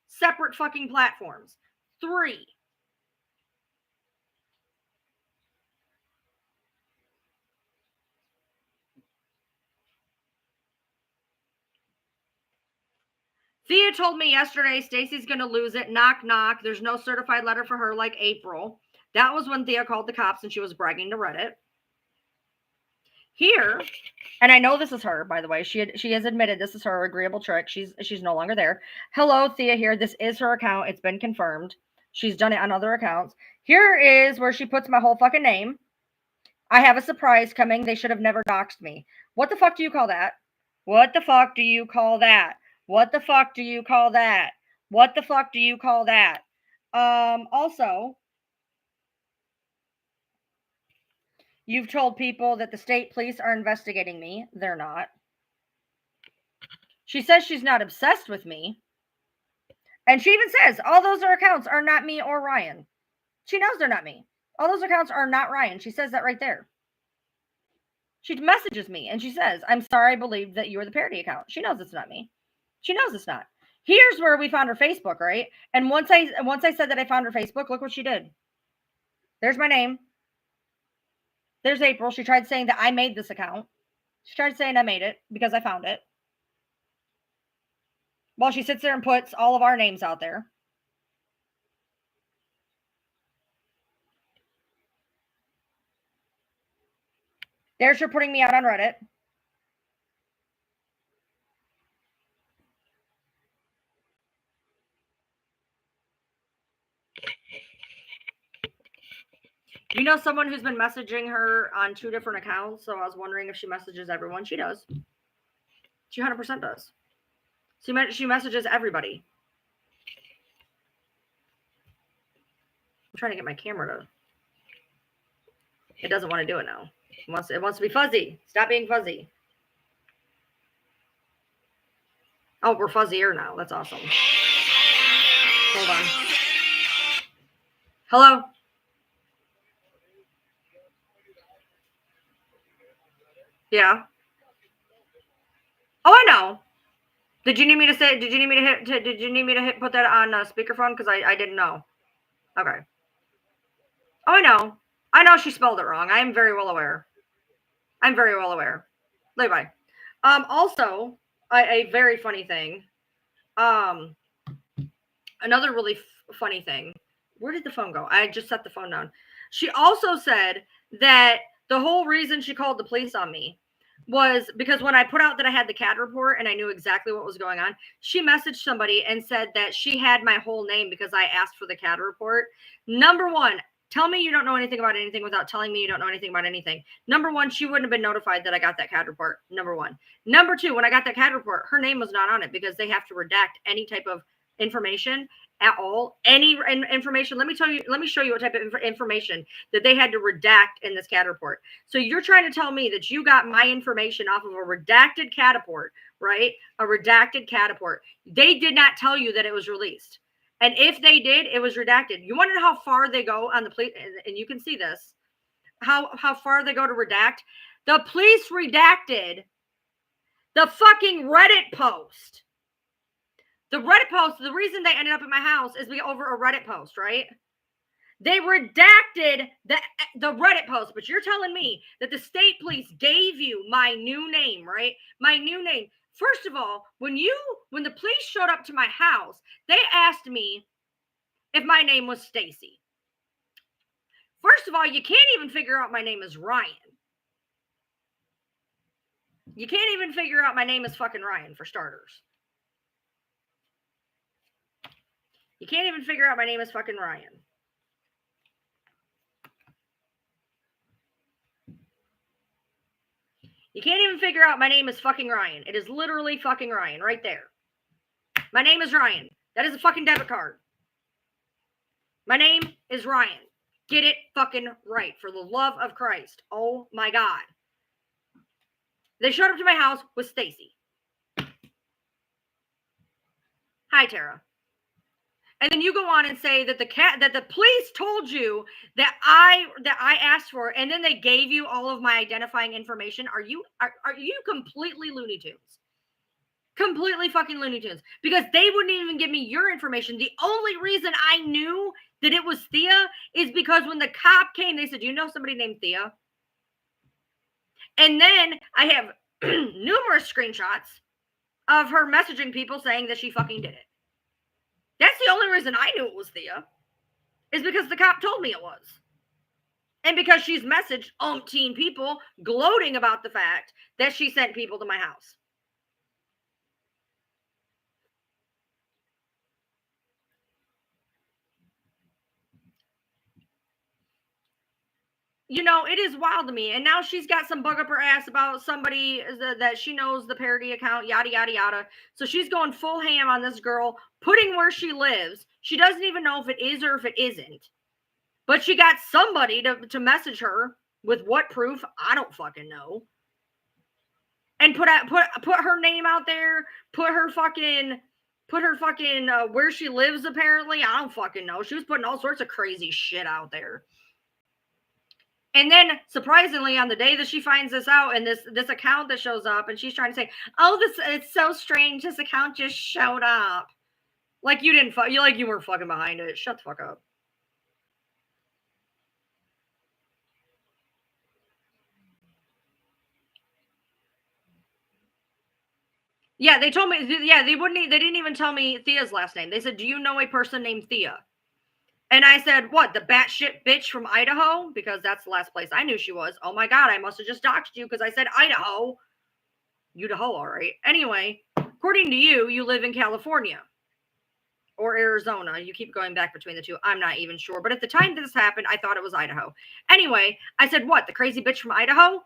separate fucking platforms. 3. Thea told me yesterday Stacy's going to lose it. Knock, knock. There's no certified letter for her like April. That was when Thea called the cops and she was bragging to Reddit. Here, and I know this is her, by the way. She has admitted this is her agreeable trick. She's no longer there. Hello, Thea here. This is her account. It's been confirmed. She's done it on other accounts. Here is where she puts my whole fucking name. I have a surprise coming. They should have never doxed me. What the fuck do you call that? What the fuck do you call that? What the fuck do you call that? What the fuck do you call that? Also, you've told people that the state police are investigating me. They're not. She says she's not obsessed with me. And she even says all those accounts are not me or Ryan. She knows they're not me. All those accounts are not Ryan. She says that right there. She messages me and she says, I'm sorry I believed that you were the parody account. She knows it's not me. She knows it's not. Here's where we found her Facebook, right? And once I said that I found her Facebook, look what she did. There's my name. There's April. She tried saying that I made this account. She tried saying I made it because I found it. while she sits there and puts all of our names out there. There's her putting me out on Reddit. You know someone who's been messaging her on 2 different accounts, so I was wondering if she messages everyone. She does. She 100% does. She messages everybody. I'm trying to get my camera to... It doesn't want to do it now. It wants to be fuzzy. Stop being fuzzy. Oh, we're fuzzier now. That's awesome. Hold on. Hello? Yeah. Oh, I know. Did you need me to say? Did you need me to hit? Did you need me to hit? Put that on speakerphone? Because I didn't know. Okay. Oh, I know. I know she spelled it wrong. I am very well aware. I'm very well aware. Levi. Also, a very funny thing. Another really funny thing. Where did the phone go? I just set the phone down. She also said that the whole reason she called the police on me was because when I put out that I had the CAD report and I knew exactly what was going on, she messaged somebody and said that she had my whole name because I asked for the CAD report. Number one, tell me you don't know anything about anything without telling me you don't know anything about anything. Number one, she wouldn't have been notified that I got that CAD report. Number one. Number two, when I got that CAD report, her name was not on it because they have to redact any type of information at all. Any information. Let me show you what type of information that they had to redact in this CAD report. So you're trying to tell me that you got my information off of a redacted CAD report, right? A redacted CAD report. They did not tell you that it was released. And if they did, it was redacted. You want to know how far they go on the police? And you can see this, how far they go to redact. The police redacted the fucking Reddit post. The Reddit post, the reason they ended up at my house is over a Reddit post, right? They redacted the Reddit post, but you're telling me that the state police gave you my new name, right? My new name. First of all, when the police showed up to my house, they asked me if my name was Stacy. First of all, you can't even figure out my name is Ryan. You can't even figure out my name is fucking Ryan, for starters. You can't even figure out my name is fucking Ryan. You can't even figure out my name is fucking Ryan. It is literally fucking Ryan right there. My name is Ryan. That is a fucking debit card. My name is Ryan. Get it fucking right, for the love of Christ. Oh my God. They showed up to my house with Stacy. Hi, Tara. And then you go on and say that the police told you that I asked for, and then they gave you all of my identifying information. Are you completely Looney Tunes? Completely fucking Looney Tunes. Because they wouldn't even give me your information. The only reason I knew that it was Thea is because when the cop came, they said, "Do you know somebody named Thea?" And then I have numerous screenshots of her messaging people saying that she fucking did it. That's the only reason I knew it was Thea, is because the cop told me it was. And because she's messaged umpteen people gloating about the fact that she sent people to my house. You know, it is wild to me. And now she's got some bug up her ass about somebody that she knows, the parody account, yada, yada, yada. So she's going full ham on this girl, putting where she lives. She doesn't even know if it is or if it isn't. But she got somebody to message her with what proof? I don't fucking know. And put her name out there, put her fucking where she lives, apparently. I don't fucking know. She was putting all sorts of crazy shit out there. And then, surprisingly, on the day that she finds this out, and this account that shows up, and she's trying to say, "Oh, it's so strange. This account just showed up." Like you didn't, you weren't fucking behind it. Shut the fuck up. Yeah, they told me. Yeah, they didn't even tell me Thea's last name. They said, "Do you know a person named Thea?" And I said, "What? The batshit bitch from Idaho?" Because that's the last place I knew she was. Oh my god, I must have just doxed you because I said Idaho. Idaho, all right. Anyway, according to you, you live in California or Arizona. You keep going back between the two. I'm not even sure. But at the time this happened, I thought it was Idaho. Anyway, I said, "What? The crazy bitch from Idaho?"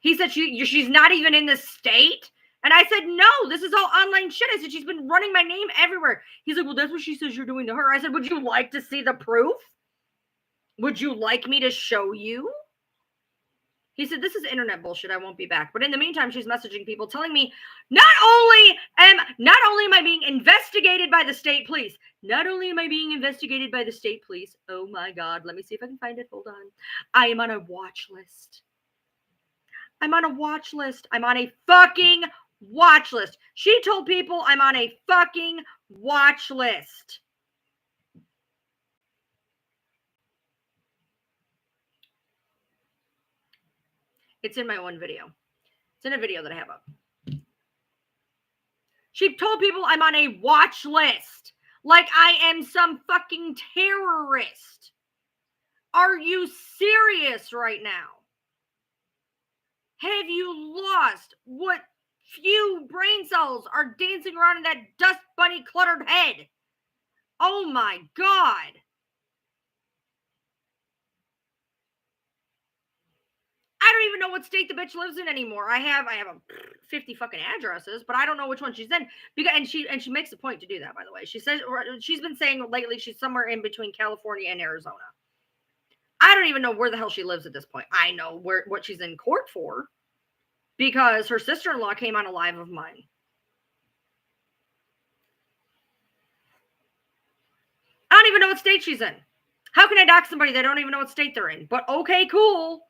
He said, she's not even in the state. And I said, "No, this is all online shit." I said, "She's been running my name everywhere." He's like, "Well, that's what she says you're doing to her." I said, "Would you like to see the proof? Would you like me to show you?" He said, "This is internet bullshit. I won't be back." But in the meantime, she's messaging people telling me, not only am I being investigated by the state police, oh my god, let me see if I can find it. Hold on. I am on a watch list. I'm on a fucking watch list. She told people I'm on a fucking watch list. It's in my one video. It's in a video that I have up. She told people I'm on a watch list. Like I am some fucking terrorist. Are you serious right now? Have you lost what few brain cells are dancing around in that dust bunny cluttered head? Oh my god. I don't even know what state the bitch lives in anymore. I have 50 fucking addresses, but I don't know which one she's in. Because and she makes a point to do that, by the way. She says she's been saying lately she's somewhere in between California and Arizona. I don't even know where the hell she lives at this point. I know what she's in court for because her sister-in-law came on a live of mine. I don't even know what state she's in. How can I dox somebody that I don't even know what state they're in? But okay, cool.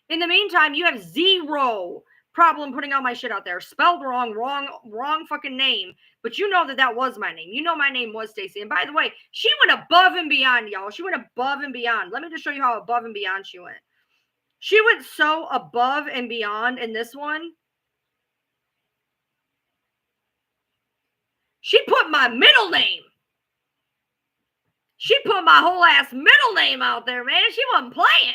In the meantime, you have zero problem putting all my shit out there. Spelled wrong fucking name. But you know that was my name. You know my name was Stacy. And by the way, she went above and beyond, y'all. She went above and beyond. Let me just show you how above and beyond she went. She went so above and beyond in this one. She put my middle name. She put my whole ass middle name out there, man. She wasn't playing.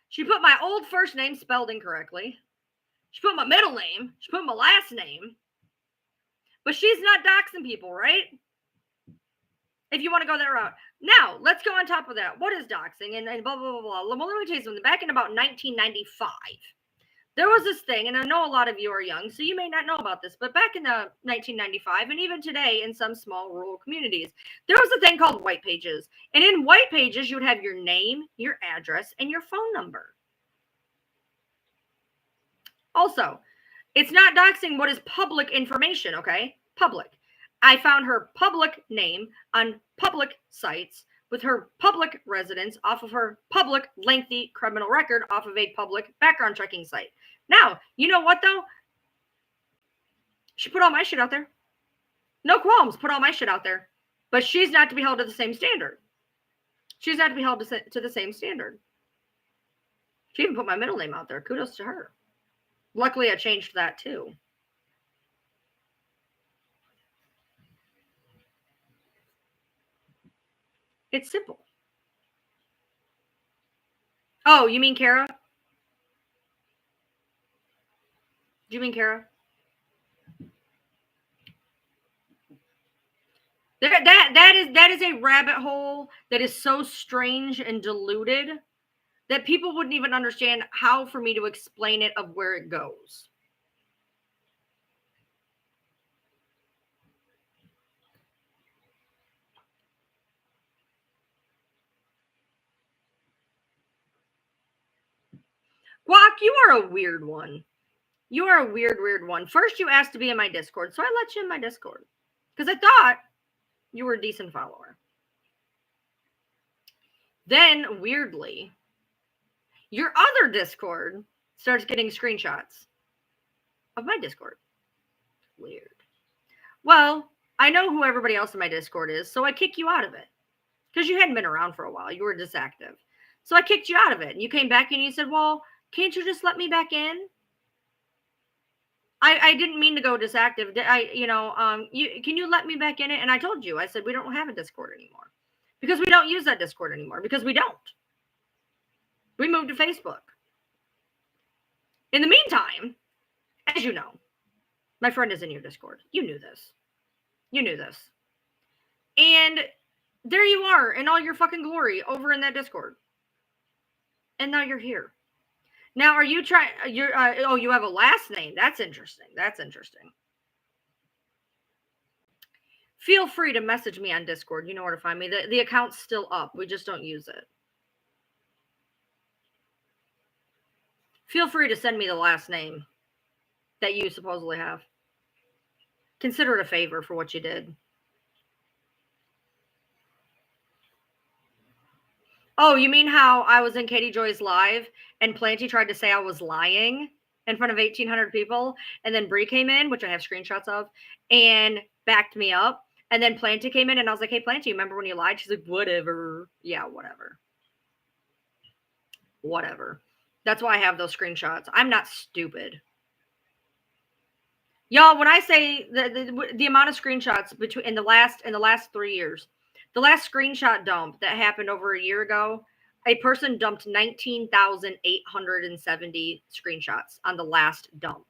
She put my old first name spelled incorrectly. She put my middle name. She put my last name. But she's not doxing people, right? If you want to go that route. Now, let's go on top of that. What is doxing? And blah, blah, blah, blah. Well, let me tell you something. Back in about 1995, there was this thing, and I know a lot of you are young, so you may not know about this, but back in the 1995, and even today in some small rural communities, there was a thing called white pages. And in white pages, you would have your name, your address, and your phone number. Also, it's not doxing what is public information, okay? Public. I found her public name on public sites with her public residence off of her public lengthy criminal record off of a public background checking site. Now, you know what though? She put all my shit out there. No qualms, put all my shit out there. But she's not to be held to the same standard. She's not to be held to the same standard. She even put my middle name out there. Kudos to her. Luckily, I changed that too. It's simple. Oh, you mean Kara? Do you mean Kara? That is a rabbit hole that is so strange and diluted that people wouldn't even understand how for me to explain it of where it goes. Guac, you are a weird one. You are a weird one. First, you asked to be in my Discord, so I let you in my Discord because I thought you were a decent follower. Then, weirdly, your other Discord starts getting screenshots of my Discord. Weird. Well, I know who everybody else in my Discord is, so I kick you out of it because you hadn't been around for a while. You were disactive. So I kicked you out of it. And you came back and you said, well, can't you just let me back in? I didn't mean to go disactive. Can you let me back in it? And I told you, I said, we don't have a Discord anymore because we don't use that Discord anymore because we don't. We moved to Facebook. In the meantime, as you know, my friend is in your Discord. You knew this. And there you are in all your fucking glory over in that Discord. And now you're here. Now, are you trying? You have a last name. That's interesting. Feel free to message me on Discord. You know where to find me. The account's still up. We just don't use it. Feel free to send me the last name that you supposedly have. Consider it a favor for what you did. Oh, you mean how I was in Katie Joy's live and Planty tried to say I was lying in front of 1,800 people, and then Bree came in, which I have screenshots of, and backed me up, and then Planty came in, and I was like, hey, Planty, remember when you lied? She's like, whatever. Yeah, whatever. That's why I have those screenshots. I'm not stupid. Y'all, when I say the amount of screenshots in the last 3 years, the last screenshot dump that happened over a year ago, a person dumped 19,870 screenshots on the last dump.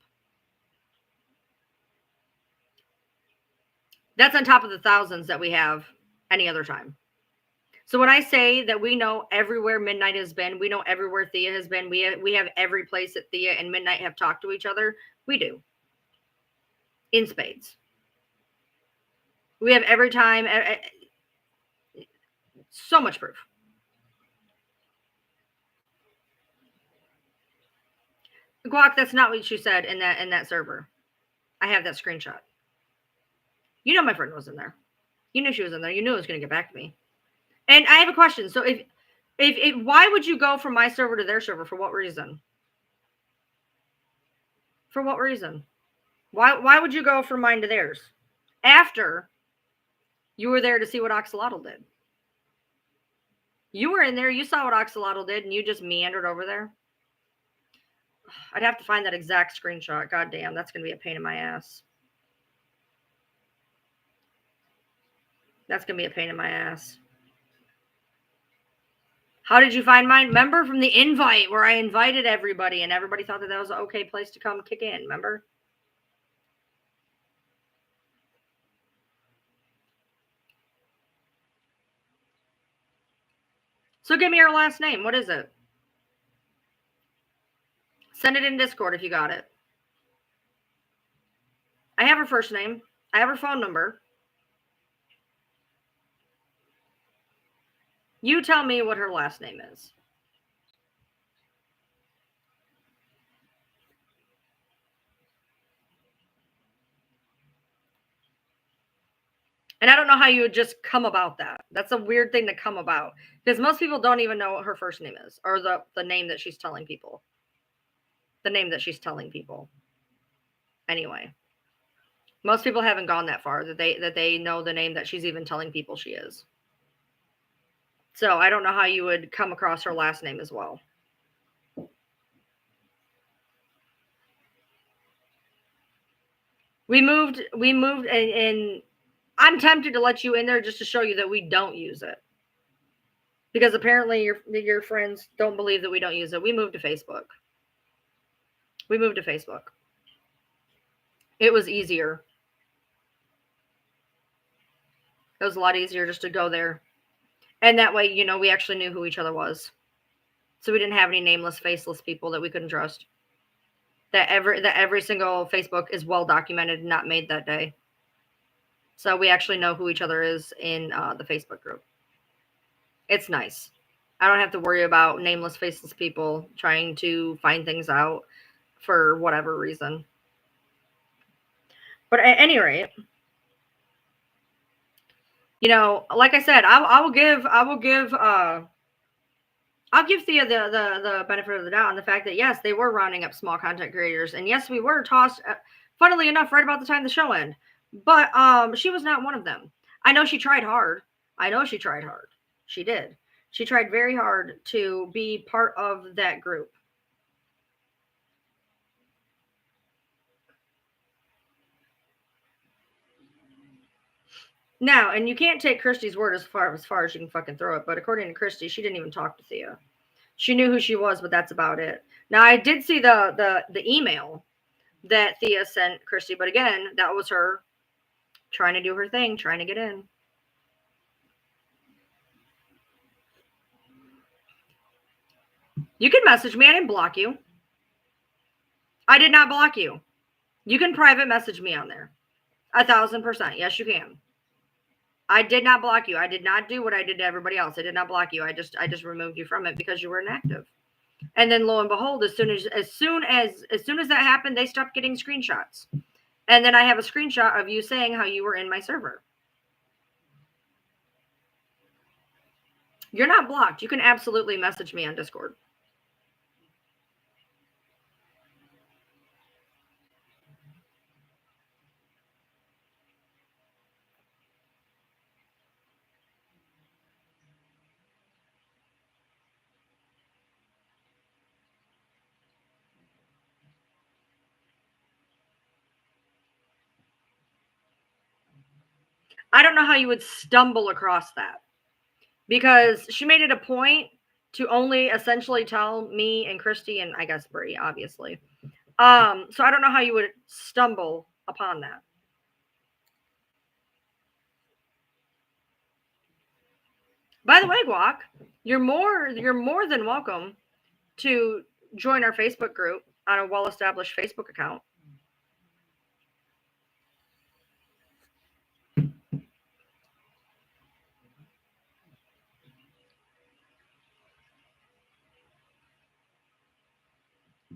That's on top of the thousands that we have any other time. So when I say that we know everywhere Midnight has been, we know everywhere Thea has been, we have every place that Thea and Midnight have talked to each other, we do. In spades. We have every time, so much proof. Guac, that's not what you said in that server. I have that screenshot. You know my friend was in there. You knew she was in there. You knew it was going to get back to me. And I have a question. So if why would you go from my server to their server? For what reason? For what reason? Why would you go from mine to theirs? After you were there to see what Oxalotl did. You were in there. You saw what Oxalotl did, and you just meandered over there. I'd have to find that exact screenshot. God damn, that's going to be a pain in my ass. That's going to be a pain in my ass. How did you find mine? Remember from the invite where I invited everybody and everybody thought that was an okay place to come kick in. Remember? So give me your last name. What is it? Send it in Discord if you got it. I have her first name. I have her phone number. You tell me what her last name is. And I don't know how you would just come about that. That's a weird thing to come about. Because most people don't even know what her first name is. Or the name that she's telling people. The name that she's telling people. Anyway. Most people haven't gone that far. That they know the name that she's even telling people she is. So I don't know how you would come across her last name as well. We moved and I'm tempted to let you in there just to show you that we don't use it. Because apparently your friends don't believe that we don't use it. We moved to Facebook. It was easier. It was a lot easier just to go there. And that way, we actually knew who each other was. So we didn't have any nameless, faceless people that we couldn't trust. That every single Facebook is well documented and not made that day. So we actually know who each other is in the Facebook group. It's nice. I don't have to worry about nameless, faceless people trying to find things out for whatever reason. But at any rate, like I said, I'll give Thea the benefit of the doubt on the fact that yes, they were rounding up small content creators, and yes, we were tossed. Funnily enough, right about the time the show ended, but she was not one of them. I know she tried hard. She did. She tried very hard to be part of that group. Now, and you can't take Christy's word as far as you can fucking throw it, but according to Christy, she didn't even talk to Thea. She knew who she was, but that's about it. Now, I did see the email that Thea sent Christy, but again, that was her trying to do her thing, trying to get in. You can message me. I didn't block you. I did not block you. You can private message me on there. 1,000%. Yes, you can. I did not block you. I did not do what I did to everybody else. I did not block you. I just removed you from it because you were inactive. And then lo and behold, as soon as that happened, they stopped getting screenshots. And then I have a screenshot of you saying how you were in my server. You're not blocked. You can absolutely message me on Discord. I don't know how you would stumble across that, because she made it a point to only essentially tell me and Christy and I guess Brie, obviously. So I don't know how you would stumble upon that. By the way, Guac, you're more than welcome to join our Facebook group on a well-established Facebook account.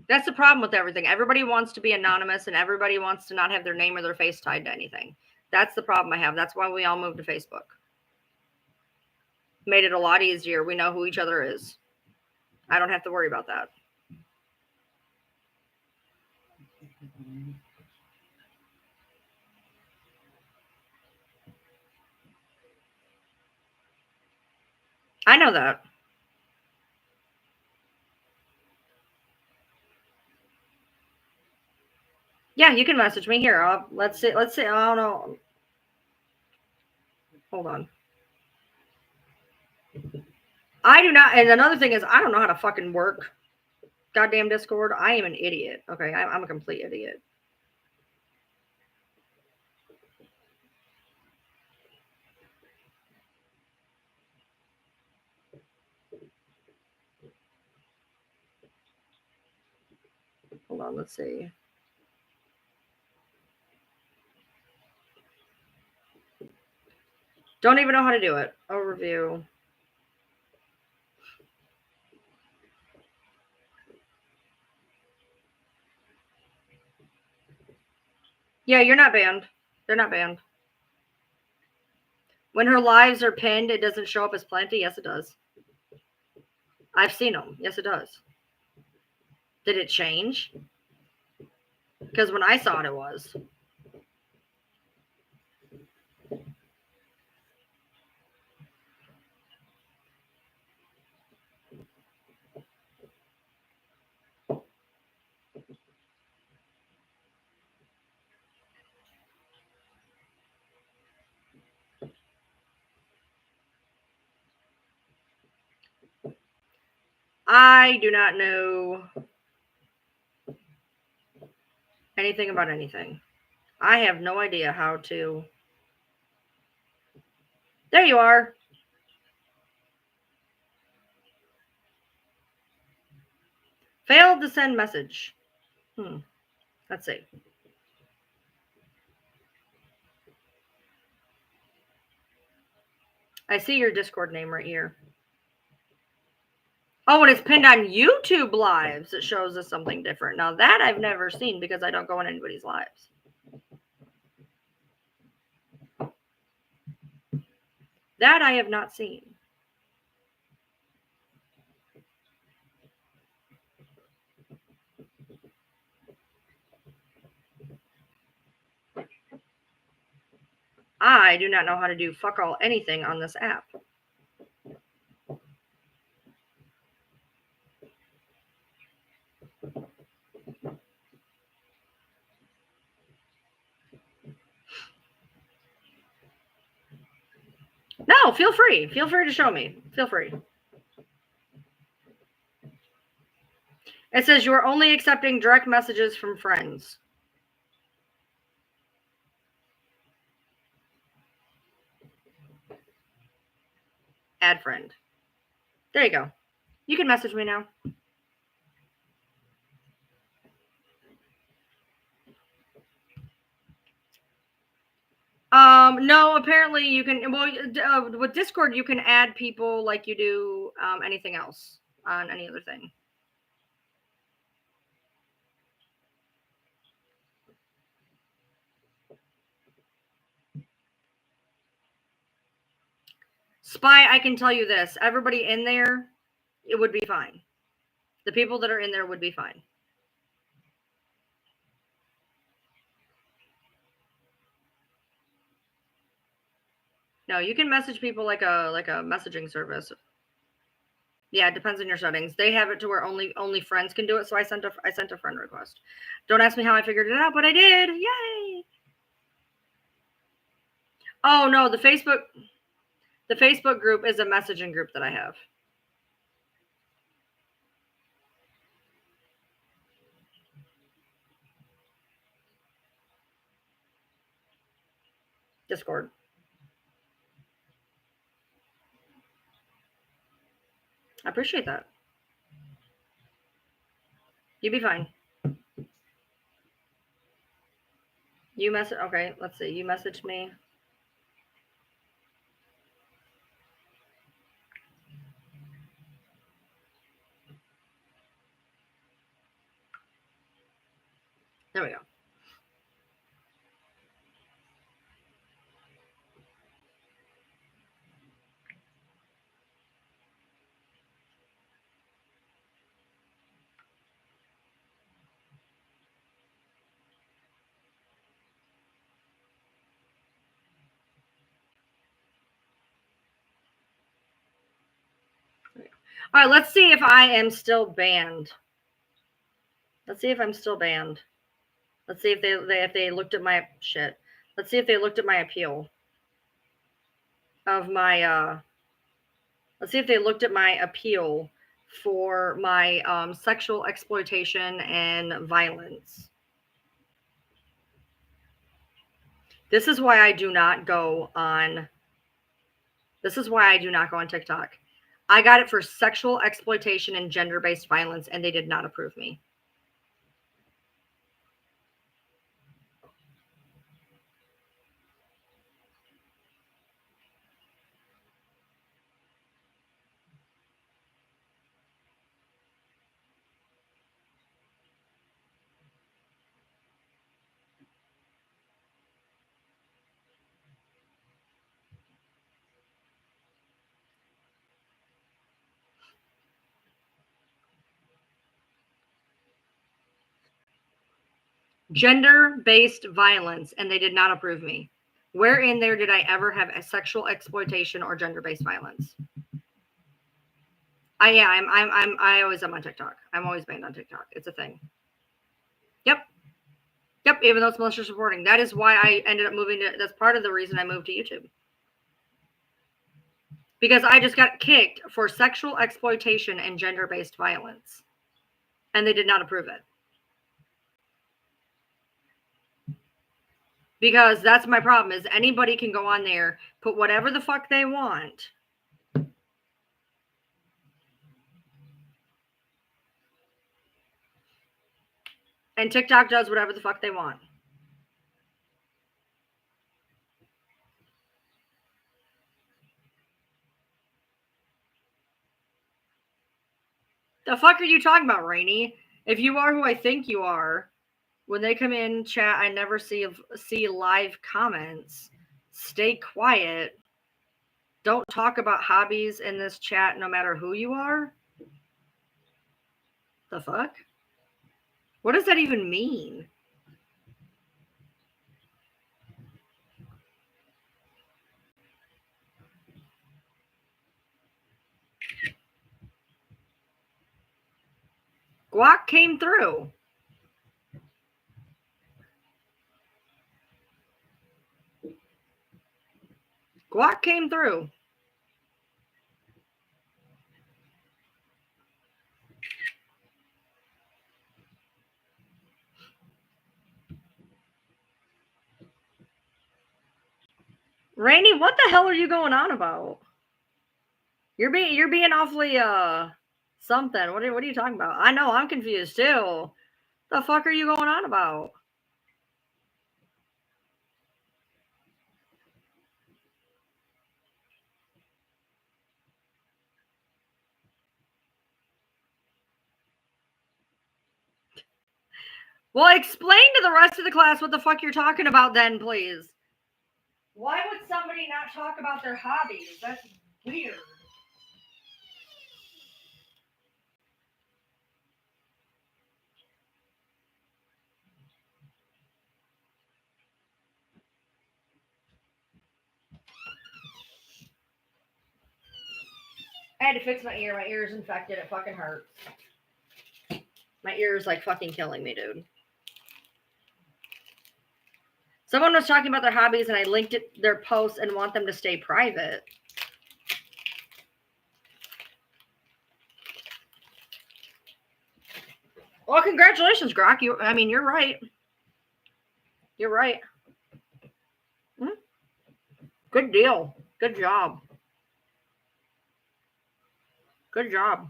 That's the problem with everything. Everybody wants to be anonymous and everybody wants to not have their name or their face tied to anything. That's the problem I have. That's why we all moved to Facebook. Made it a lot easier. We know who each other is. I don't have to worry about that. I know that. Yeah, you can message me here. Let's see. I don't know. Hold on. I do not. And another thing is, I don't know how to fucking work goddamn Discord. I am an idiot. Okay, I'm a complete idiot. Hold on. Let's see. Don't even know how to do it. Overview. Yeah, you're not banned. They're not banned. When her lives are pinned, it doesn't show up as plenty. Yes, it does. I've seen them. Yes, it does. Did it change? Because when I saw it, it was. I do not know anything about anything. I have no idea how to. There you are. Failed to send message. Let's see. I see your Discord name right here. Oh, and it's pinned on YouTube lives. It shows us something different. Now that I've never seen because I don't go in anybody's lives. That I have not seen. I do not know how to do fuck all anything on this app. No, feel free. Feel free to show me. Feel free. It says you are only accepting direct messages from friends. Add friend. There you go. You can message me now. No, apparently you can, well, with Discord, you can add people like you do anything else on any other thing. Spy, I can tell you this. Everybody in there, it would be fine. The people that are in there would be fine. No, you can message people like a messaging service. Yeah, it depends on your settings. They have it to where only friends can do it, so I sent a friend request. Don't ask me how I figured it out, but I did. Yay! Oh no, the Facebook group is a messaging group that I have. Discord. I appreciate that. You'd be fine. You message. Okay, let's see. You messaged me. There we go. All right, let's see if I am still banned. Let's see if I'm still banned. Let's see if they looked at my shit. Let's see if they looked at my appeal of my let's see if they looked at my appeal for my sexual exploitation and violence. This is why I do not go on TikTok. I got it for sexual exploitation and gender-based violence, and they did not approve me. Gender-based violence, and they did not approve me. Where in there did I ever have a sexual exploitation or gender-based violence? I always am on TikTok. I'm always banned on TikTok. It's a thing. Yep. Even though it's malicious reporting, that is why I ended up moving to. That's part of the reason I moved to YouTube, because I just got kicked for sexual exploitation and gender-based violence, and they did not approve it. Because that's my problem, is anybody can go on there, put whatever the fuck they want. And TikTok does whatever the fuck they want. The fuck are you talking about, Rainey? If you are who I think you are, when they come in chat, I never see live comments. Stay quiet. Don't talk about hobbies in this chat, no matter who you are. The fuck? What does that even mean? Guac came through. Guac came through. Rainey, what the hell are you going on about? You're being awfully something. What are you talking about? I know, I'm confused too. The fuck are you going on about? Well, explain to the rest of the class what the fuck you're talking about then, please. Why would somebody not talk about their hobbies? That's weird. I had to fix my ear. My ear is infected. It fucking hurts. My ear is like fucking killing me, dude. Someone was talking about their hobbies and I linked their posts and want them to stay private. Well, congratulations, Grok. You're right. You're right. Mm-hmm. Good deal. Good job. Good job.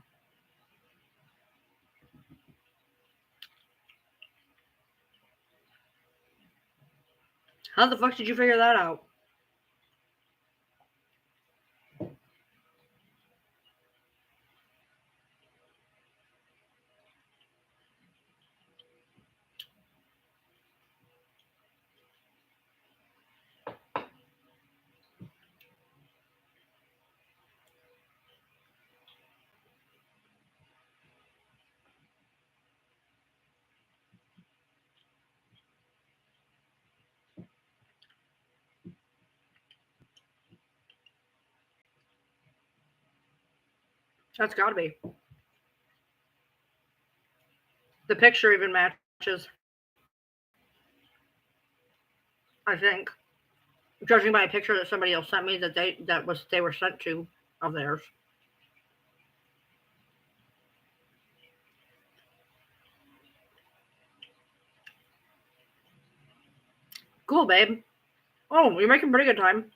How the fuck did you figure that out? That's gotta be. The picture even matches. I think. Judging by a picture that somebody else sent me that they were sent to of theirs. Cool, babe. Oh, you're making pretty good time.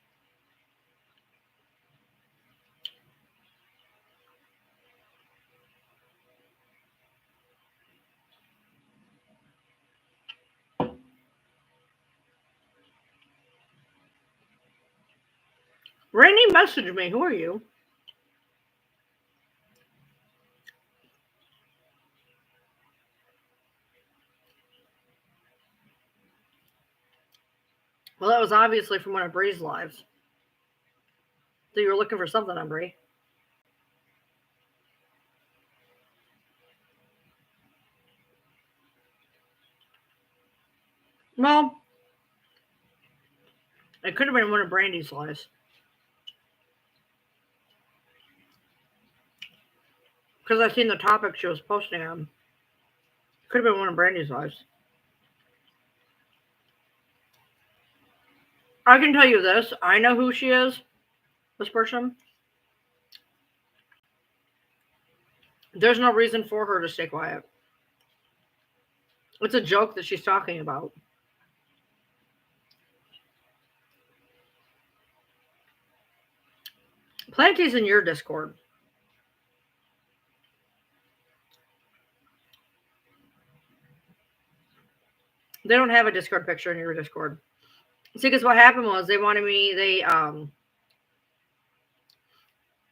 Rainey messaged me. Who are you? Well, that was obviously from one of Bree's lives. So you were looking for something on Bree. Well, it could have been one of Brandy's lives. Because I seen the topic she was posting on. Could have been one of Brandy's lives. I can tell you this. I know who she is. This person. There's no reason for her to stay quiet. It's a joke that she's talking about. Planty's in your Discord. They don't have a Discord picture in your Discord. See, because what happened was they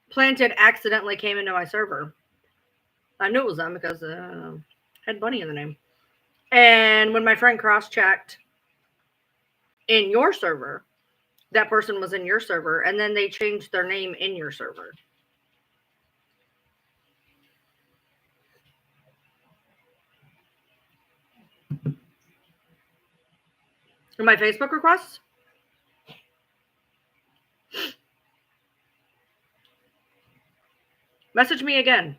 Planted accidentally came into my server. I knew it was them because had Bunny in the name. And when my friend cross-checked in your server, that person was in your server, and then they changed their name in your server. In my Facebook requests? Message me again.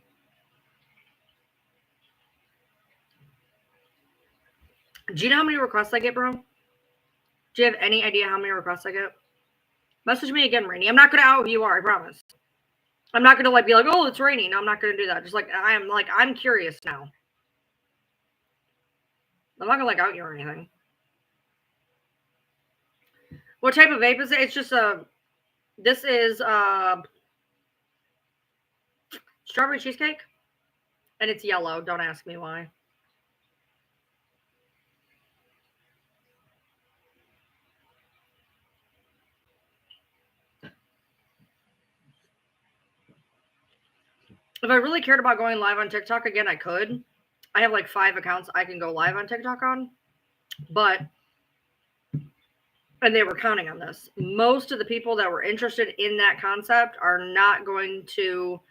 Do you know how many requests I get, bro? Do you have any idea how many requests I get? Message me again, Rainy. I'm not going to out who you are, I promise. I'm not going to be like, oh, it's Rainy. No, I'm not going to do that. Just I'm curious now. I'm not going to out you or anything. What type of vape is it? It's just this is strawberry cheesecake. And it's yellow. Don't ask me why. If I really cared about going live on TikTok again, I could. I have like 5 accounts I can go live on TikTok on. But, and they were counting on this. Most of the people that were interested in that concept are not going to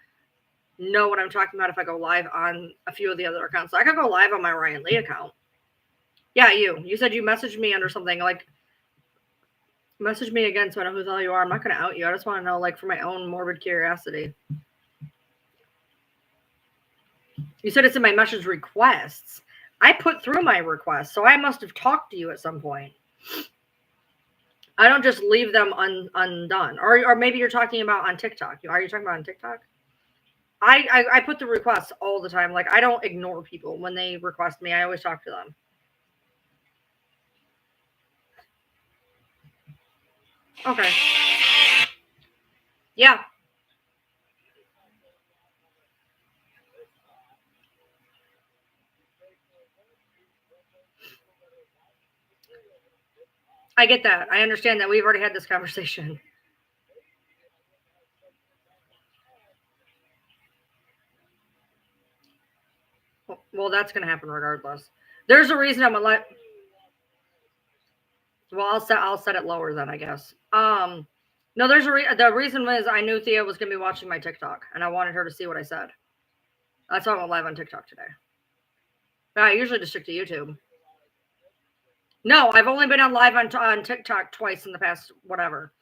know what I'm talking about if I go live on a few of the other accounts. So I could go live on my Ryan Lee account. Yeah, you said you messaged me under something. Like, message me again so I know who the hell you are. I'm not going to out you. I just want to know, like, for my own morbid curiosity. You said it's in my message requests. I put through my requests, so I must have talked to you at some point. I don't just leave them undone. Or maybe you're talking about on TikTok. Are you talking about on TikTok? I put the requests all the time. Like, I don't ignore people when they request me. I always talk to them. Okay. Yeah. I get that. I understand that. We've already had this conversation. Well, that's going to happen regardless. There's a reason I'm alive. Well, I'll set it lower then, I guess. No, there's the reason was I knew Thea was going to be watching my TikTok, and I wanted her to see what I said. That's why I'm live on TikTok today. I usually just stick to YouTube. No, I've only been on live on TikTok twice in the past whatever.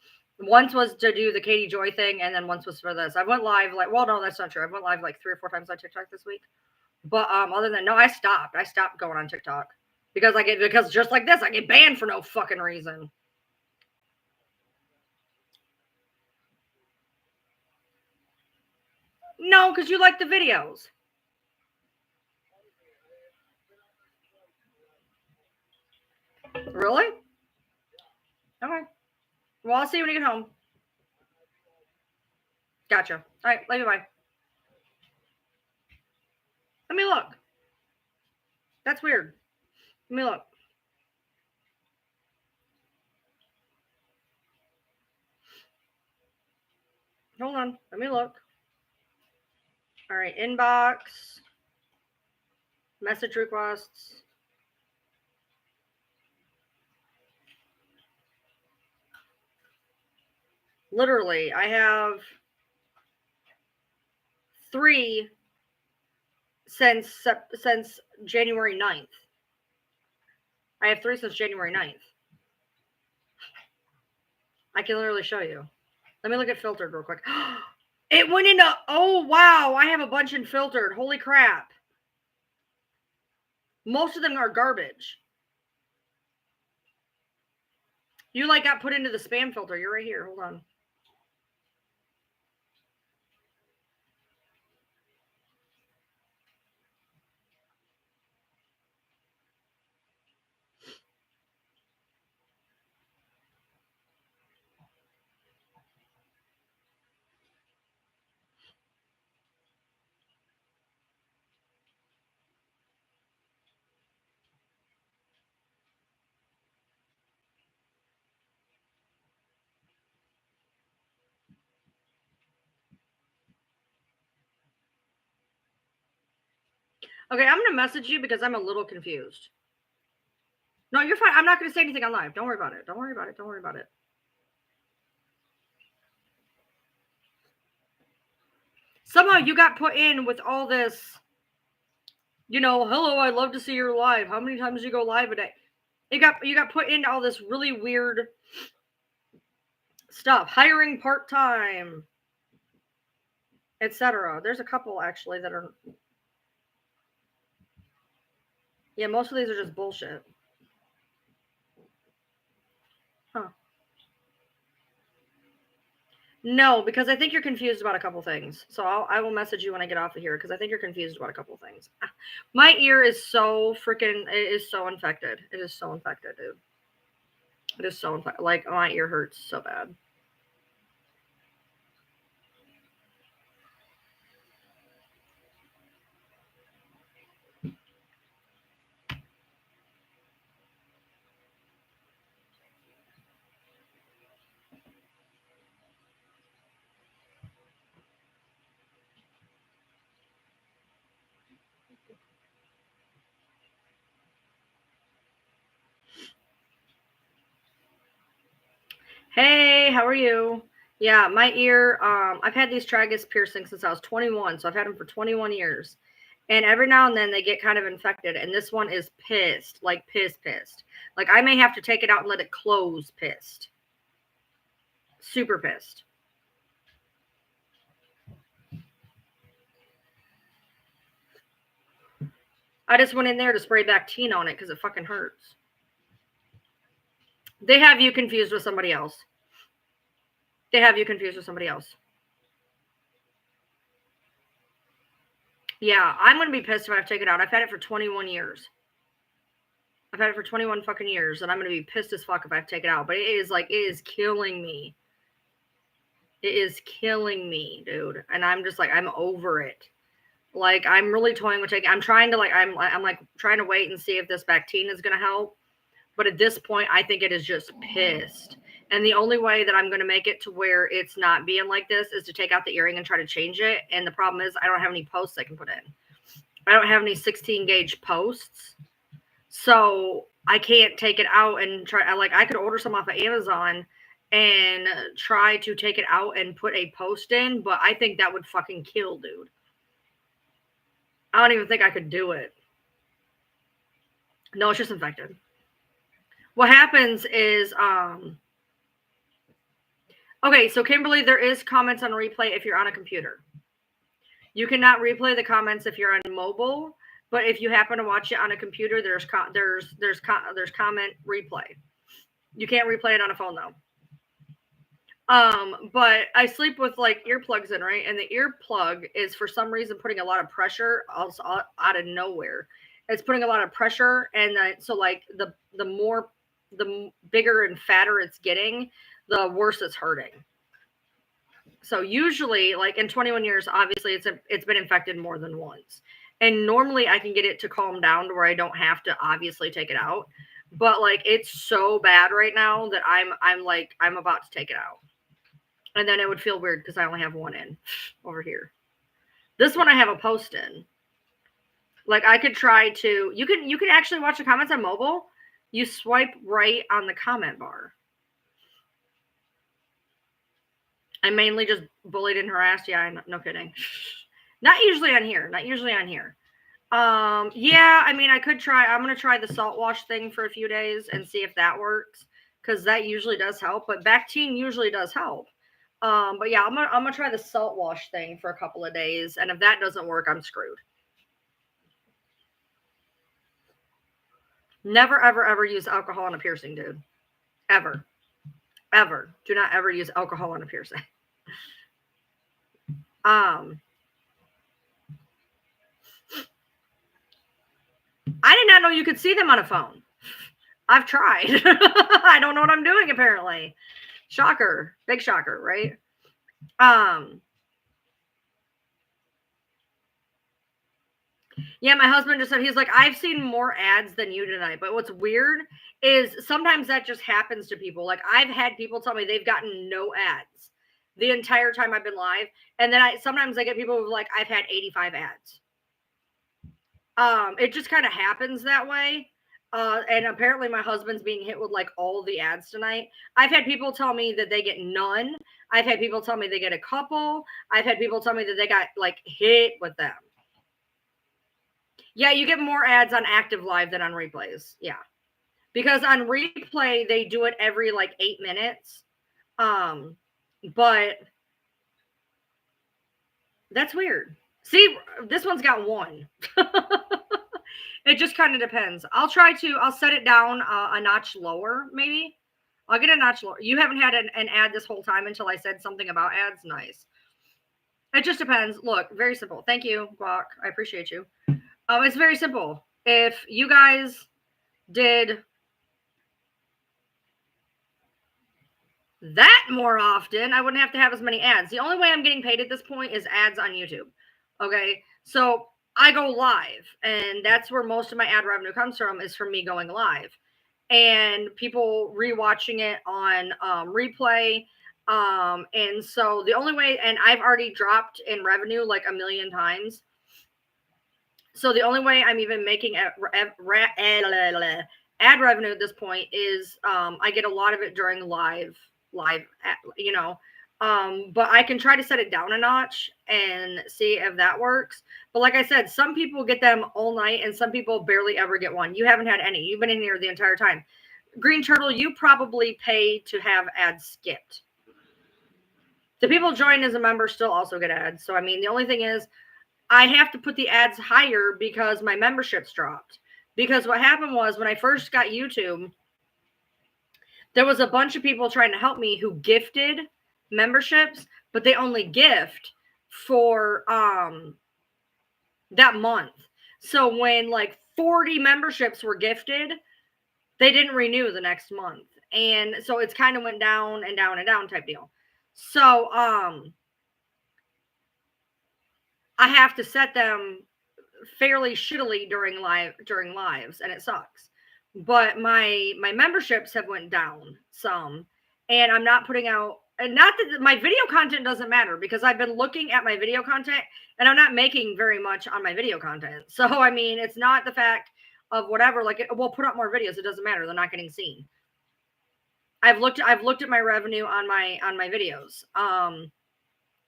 Once was to do the Katie Joy thing, and then once was for this. I went live well, no, that's not true. I went live like 3 or 4 times on TikTok this week. But other than I stopped. I stopped going on TikTok because just like this, I get banned for no fucking reason. No, because you like the videos. Really? Okay. Well, I'll see you when you get home. Gotcha. All right. Love you. Bye. Let me look. That's weird. Let me look. Hold on. Let me look. All right. Inbox. Message requests. Literally, I have 3 since January 9th. I have 3 since January 9th. I can literally show you. Let me look at filtered real quick. It went into, oh, wow. I have a bunch in filtered. Holy crap. Most of them are garbage. You got put into the spam filter. You're right here. Hold on. Okay, I'm going to message you because I'm a little confused. No, you're fine. I'm not going to say anything on live. Don't worry about it. Don't worry about it. Don't worry about it. Somehow you got put in with all this, hello, I'd love to see your live. How many times do you go live a day? You got put into all this really weird stuff. Hiring part-time, etc. There's a couple actually that are. Yeah, most of these are just bullshit. Huh. No, because I think you're confused about a couple things. So I will message you when I get off of here because I think you're confused about a couple things. My ear is so freaking, it is so infected. It is so infected, dude. It is so like my ear hurts so bad. Hey, how are you? Yeah, my ear, I've had these tragus piercings since I was 21, so I've had them for 21 years. And every now and then they get kind of infected, and this one is pissed, like pissed. Like I may have to take it out and let it close pissed. Super pissed. I just went in there to spray Bactine on it because it fucking hurts. They have you confused with somebody else. They have you confused with somebody else. Yeah, I'm going to be pissed if I have to take it out. I've had it for 21 years. I've had it for 21 fucking years, and I'm going to be pissed as fuck if I have to take it out. But it is killing me. It is killing me, dude. And I'm just like, I'm over it. Like, I'm really toying with taking, I'm trying to like, I'm like trying to wait and see if this Bactine is going to help. But at this point, I think it is just pissed. And the only way that I'm going to make it to where it's not being like this is to take out the earring and try to change it. And the problem is I don't have any posts I can put in. I don't have any 16 gauge posts. So I can't take it out and try. Like I could order some off of Amazon and try to take it out and put a post in. But I think that would fucking kill, dude. I don't even think I could do it. No, it's just infected. What happens is, okay, so Kimberly, there is comments on replay if you're on a computer. You cannot replay the comments if you're on mobile, but if you happen to watch it on a computer, there's comment replay. You can't replay it on a phone though. But I sleep with like earplugs in, right? And the earplug is for some reason putting a lot of pressure also out of nowhere. It's putting a lot of pressure, and so like the bigger and fatter it's getting, the worse it's hurting. So usually, like in 21 years, obviously it's been infected more than once. And normally I can get it to calm down to where I don't have to obviously take it out. But like it's so bad right now that I'm about to take it out. And then it would feel weird because I only have one in over here. This one I have a post in. Like I could try to, you can actually watch the comments on mobile. You swipe right on the comment bar. I'm mainly just bullied and harassed. Yeah, no kidding. Not usually on here. Yeah, I mean, I could try. I'm going to try the salt wash thing for a few days and see if that works, because that usually does help. But Bactine usually does help. But yeah, I'm gonna try the salt wash thing for a couple of days, and if that doesn't work, I'm screwed. Never, ever use alcohol on a piercing, dude. Ever. Do not ever use alcohol on a piercing. I did not know you could see them on a phone. I've tried. I don't know what I'm doing, apparently. Shocker. Big shocker, right? Yeah, my husband just said, he's like, I've seen more ads than you tonight. But what's weird is sometimes that just happens to people. Like I've had people tell me they've gotten no ads the entire time I've been live. And then sometimes I get people who are like, I've had 85 ads. It just kind of happens that way. And apparently my husband's being hit with like all the ads tonight. I've had people tell me that they get none. I've had people tell me they get a couple. I've had people tell me that they got like hit with them. Yeah, you get more ads on active live than on replays. Yeah. Because on replay, they do it every like 8 minutes. But that's weird. See, this one's got one. It just kind of depends. I'll set it down a notch lower, maybe. I'll get a notch lower. You haven't had an ad this whole time until I said something about ads. Nice. It just depends. Look, very simple. Thank you, Guac. I appreciate you. It's very simple. If you guys did that more often, I wouldn't have to have as many ads. The only way I'm getting paid at this point is ads on YouTube. Okay. So I go live, and that's where most of my ad revenue comes from, is from me going live and people rewatching it on replay. And so the only way, and I've already dropped in revenue like a million times. So the only way I'm even making ad revenue at this point is I get a lot of it during live, you know. But I can try to set it down a notch and see if that works. But like I said, some people get them all night and some people barely ever get one. You haven't had any. You've been in here the entire time. Green Turtle, you probably pay to have ads skipped. The people join as a member still also get ads. So, I mean, the only thing is I have to put the ads higher because my memberships dropped. Because what happened was when I first got YouTube, there was a bunch of people trying to help me who gifted memberships, but they only gift for that month. So when like 40 memberships were gifted, they didn't renew the next month. And so it's kind of went down and down and down type deal. So I have to set them fairly shittily during lives, and it sucks. But my memberships have went down some, and I'm not putting out, and not that my video content doesn't matter, because I've been looking at my video content and I'm not making very much on my video content. So I mean, it's not the fact of whatever, like we'll put up more videos, it doesn't matter, they're not getting seen. I've looked at my revenue on my videos.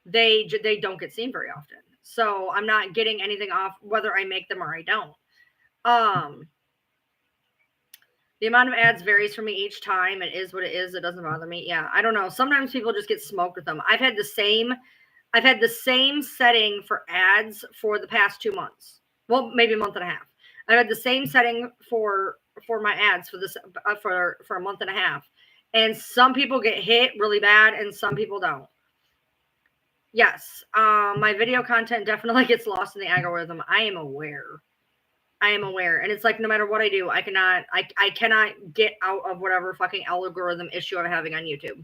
They don't get seen very often. So I'm not getting anything off whether I make them or I don't. The amount of ads varies for me each time. It is what it is. It doesn't bother me. Yeah, I don't know. Sometimes people just get smoked with them. I've had the same setting for ads for the past 2 months. Well, maybe a month and a half. I've had the same setting for my ads for this for a month and a half. And some people get hit really bad and some people don't. Yes, my video content definitely gets lost in the algorithm. I am aware. And it's like, no matter what I do, I cannot get out of whatever fucking algorithm issue I'm having on YouTube.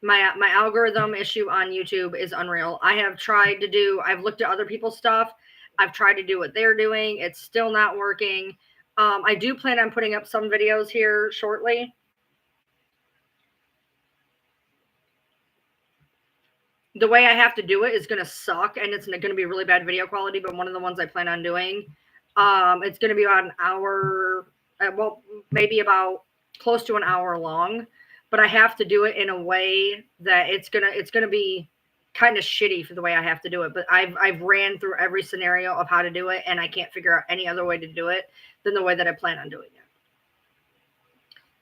My algorithm issue on YouTube is unreal. I've looked at other people's stuff. I've tried to do what they're doing. It's still not working. I do plan on putting up some videos here shortly. The way I have to do it is going to suck, and it's going to be really bad video quality, but one of the ones I plan on doing, it's going to be about an hour, well, maybe about close to an hour long, but I have to do it in a way that it's going to be kind of shitty for the way I have to do it. But I've ran through every scenario of how to do it, and I can't figure out any other way to do it than the way that I plan on doing it.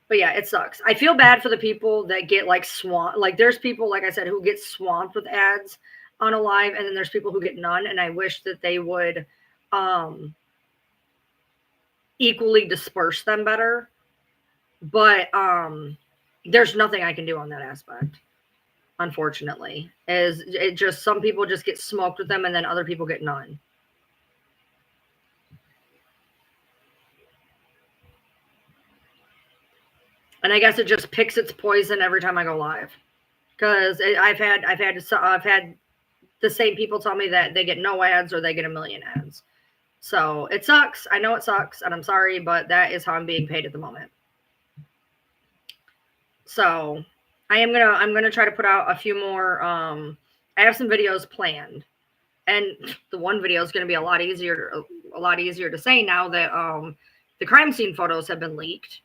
But yeah, it sucks. I feel bad for the people that get like swamped. Like there's people, like I said, who get swamped with ads on a live, and then there's people who get none. And I wish that they would equally disperse them better. But there's nothing I can do on that aspect, unfortunately. Some people just get smoked with them, and then other people get none. And I guess it just picks its poison every time I go live, because I've had the same people tell me that they get no ads or they get a million ads. So it sucks. I know it sucks, and I'm sorry, but that is how I'm being paid at the moment. So I'm gonna try to put out a few more. I have some videos planned, and the one video is gonna be a lot easier to say now that the crime scene photos have been leaked.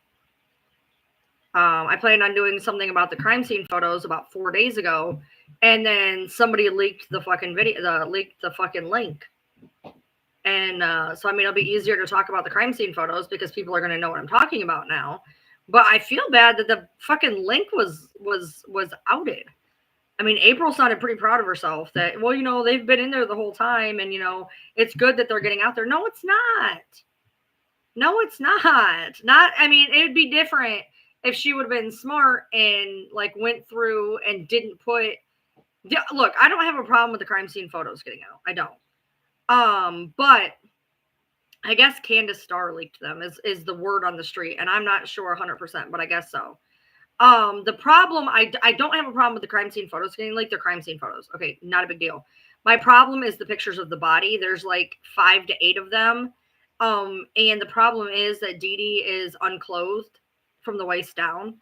I planned on doing something about the crime scene photos about 4 days ago, and then somebody leaked the fucking video, leaked the fucking link. And so, I mean, it'll be easier to talk about the crime scene photos because people are going to know what I'm talking about now. But I feel bad that the fucking link was outed. I mean, April sounded pretty proud of herself that, well, you know, they've been in there the whole time, and, you know, it's good that they're getting out there. No, it's not. No, it's not. I mean, it would be different if she would have been smart and like went through and didn't put. Look, I don't have a problem with the crime scene photos getting out. I don't. But I guess Candace Starr leaked them is the word on the street, and I'm not sure 100%, but I guess so. The problem, I don't have a problem with the crime scene photos getting leaked. They're crime scene photos. Okay, not a big deal. My problem is the pictures of the body. There's like 5 to 8 of them. And the problem is that Dee Dee is unclothed from the waist down.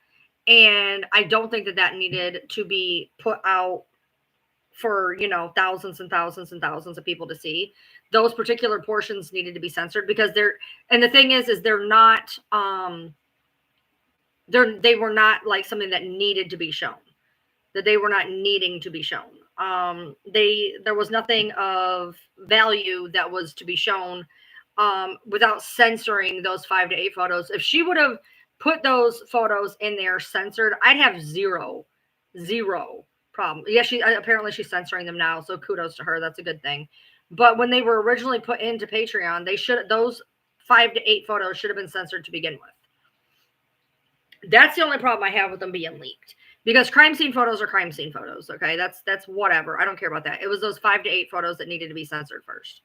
And I don't think that that needed to be put out for, you know, thousands and thousands and thousands of people to see. Those particular portions needed to be censored because and the thing is they're not, they were not like something that needed to be shown, that they were not needing to be shown. There was nothing of value that was to be shown without censoring those 5 to 8 photos. If she would have put those photos in there censored, I'd have zero problem. Yeah, apparently she's censoring them now, so kudos to her. That's a good thing. But when they were originally put into Patreon, those 5 to 8 photos should have been censored to begin with. That's the only problem I have with them being leaked, because crime scene photos are crime scene photos. Okay, that's whatever. I don't care about that. It was those 5 to 8 photos that needed to be censored first.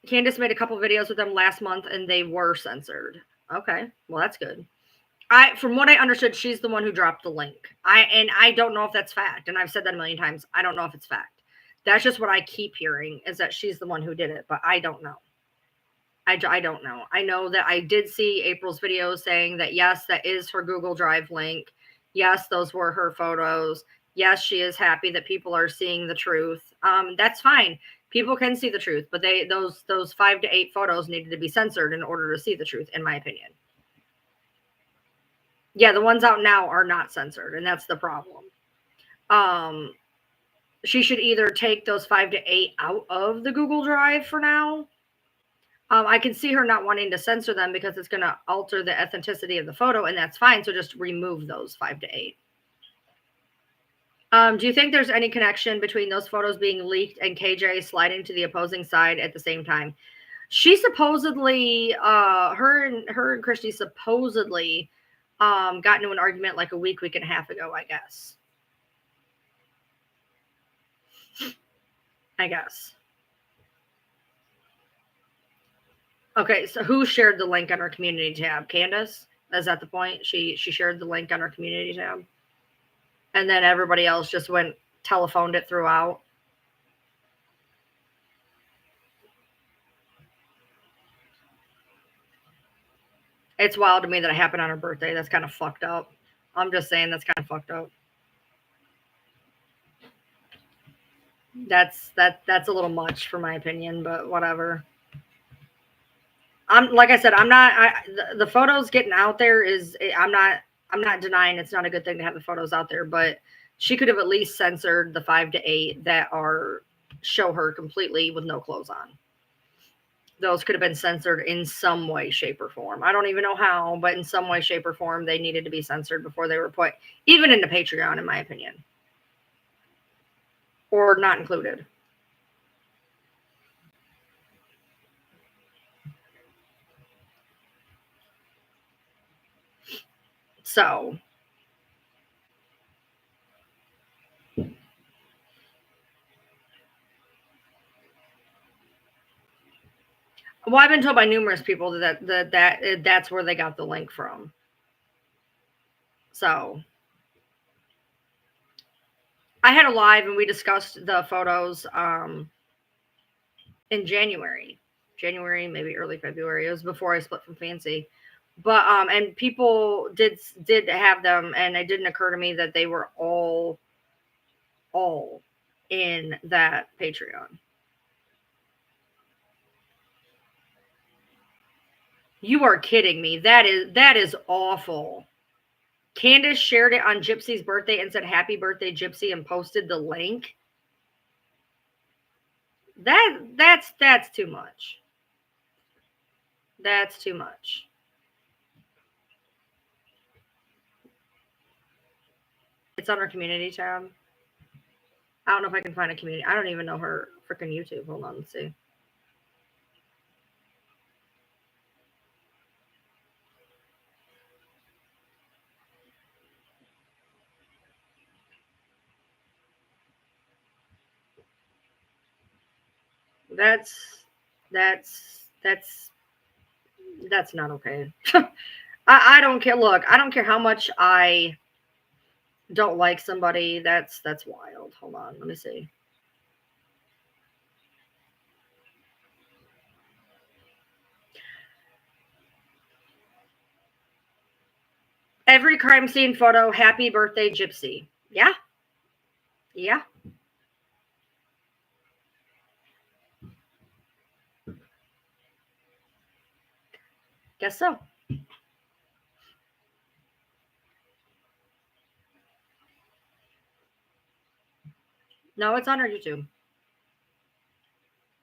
Candace made a couple videos with them last month, and they were censored. Okay, well that's good. From what I understood, she's the one who dropped the link. I don't know if that's fact, and I've said that a million times. I don't know if it's fact. That's just what I keep hearing, is that she's the one who did it, but I don't know. I don't know. I know that I did see April's video saying that, yes, that is her Google Drive link. Yes, those were her photos. Yes, she is happy that people are seeing the truth. That's fine. People can see the truth, but those 5 to 8 photos needed to be censored in order to see the truth, in my opinion. Yeah, the ones out now are not censored, and that's the problem. She should either take those 5 to 8 out of the Google Drive for now. I can see her not wanting to censor them because it's going to alter the authenticity of the photo, and that's fine. So just remove those 5 to 8. Do you think there's any connection between those photos being leaked and KJ sliding to the opposing side at the same time? She supposedly, her and Christy supposedly got into an argument like a week and a half ago, I guess. Okay, so who shared the link on our community tab? Candace? Is that the point? She shared the link on our community tab. And then everybody else just telephoned it throughout. It's wild to me that it happened on her birthday. That's kind of fucked up. I'm just saying that's kind of fucked up. That's a little much for my opinion, but whatever. Like I said, the photos getting out there I'm not denying it's not a good thing to have the photos out there, but she could have at least censored the 5 to 8 that show her completely with no clothes on. Those could have been censored in some way, shape, or form. I don't even know how, but in some way, shape, or form, they needed to be censored before they were put even into Patreon, in my opinion, or not included. So, well, I've been told by numerous people that's where they got the link from. So, I had a live and we discussed the photos in January, maybe early February. It was before I split from Fancy. But and people did have them, and it didn't occur to me that they were all in that Patreon. You are kidding me. That is awful. Candace shared it on Gypsy's birthday and said happy birthday Gypsy and posted the link. That's too much. That's too much. It's on our community tab. I don't know if I can find a community. I don't even know her freaking YouTube. Hold on, let's see. That's not okay. I don't care. Look, I don't care how much I don't like somebody. That's wild. Hold on, let me see. Every crime scene photo, happy birthday, Gypsy. Yeah, yeah. Guess so. No, it's on our YouTube.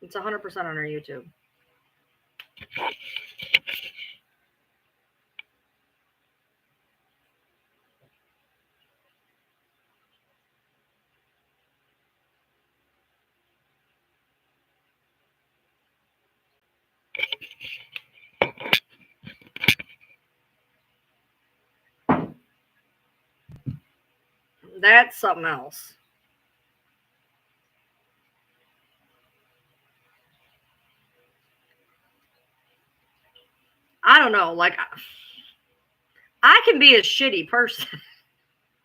It's 100% on our YouTube. That's something else. I don't know. Like, I can be a shitty person,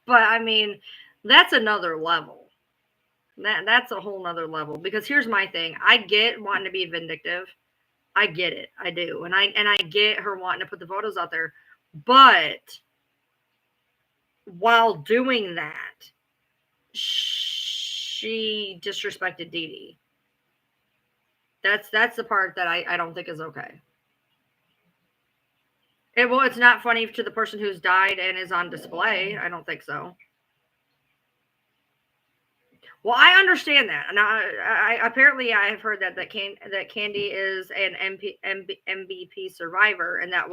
but I mean, that's another level. That's a whole nother level. Because here's my thing. I get wanting to be vindictive. I get it. I do. And I get her wanting to put the photos out there. But while doing that, she disrespected Dee Dee. That's the part that I don't think is okay. It's not funny to the person who's died and is on display. I don't think so. Well, I understand that, and I apparently I have heard that Candy is an MVP survivor, and that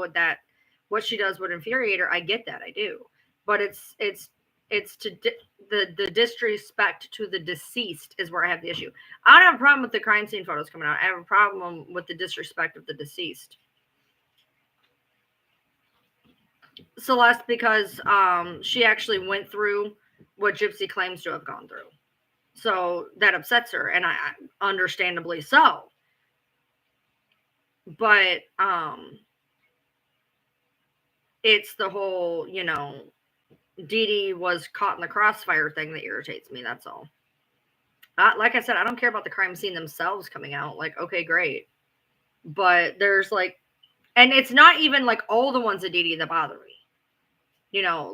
what she does would infuriate her. I get that, I do, but it's to the disrespect to the deceased is where I have the issue. I don't have a problem with the crime scene photos coming out. I have a problem with the disrespect of the deceased. Celeste, because she actually went through what Gypsy claims to have gone through. So that upsets her, and I understandably so. But it's the whole, Dee Dee was caught in the crossfire thing that irritates me. That's all. Like I said, I don't care about the crime scene themselves coming out. Like, okay, great. But there's and it's not even like all the ones of Dee Dee that bother me.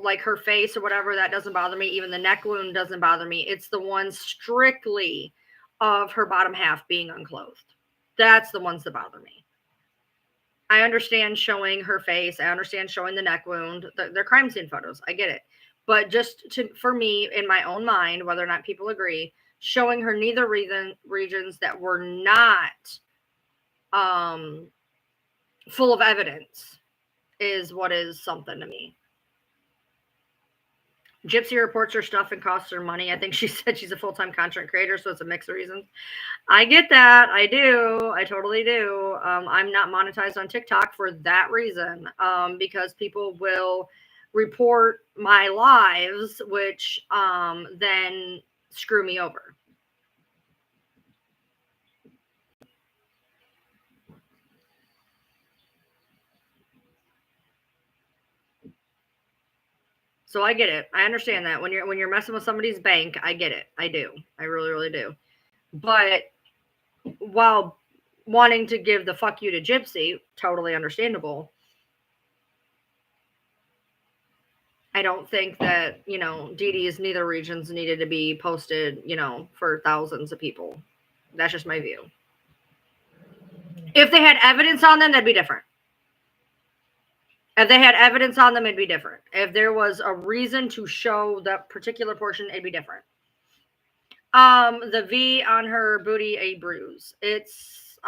Like her face or whatever, that doesn't bother me. Even the neck wound doesn't bother me. It's the ones strictly of her bottom half being unclothed. That's the ones that bother me. I understand showing her face. I understand showing the neck wound. They're crime scene photos. I get it. But for me, in my own mind, whether or not people agree, showing her neither regions that were not full of evidence is what is something to me. Gypsy reports her stuff and costs her money. I think she said she's a full-time content creator, so it's a mix of reasons. I get that. I do. I totally do. I'm not monetized on TikTok for that reason, because people will report my lives, which then screw me over. So I get it. I understand that when you're messing with somebody's bank, I get it. I do. I really, really do. But while wanting to give the fuck you to Gypsy, totally understandable. I don't think that, Dee Dee's neither regions needed to be posted, for thousands of people. That's just my view. If they had evidence on them, that'd be different. If they had evidence on them, it'd be different. If there was a reason to show that particular portion, it'd be different. The V on her booty, a bruise. It's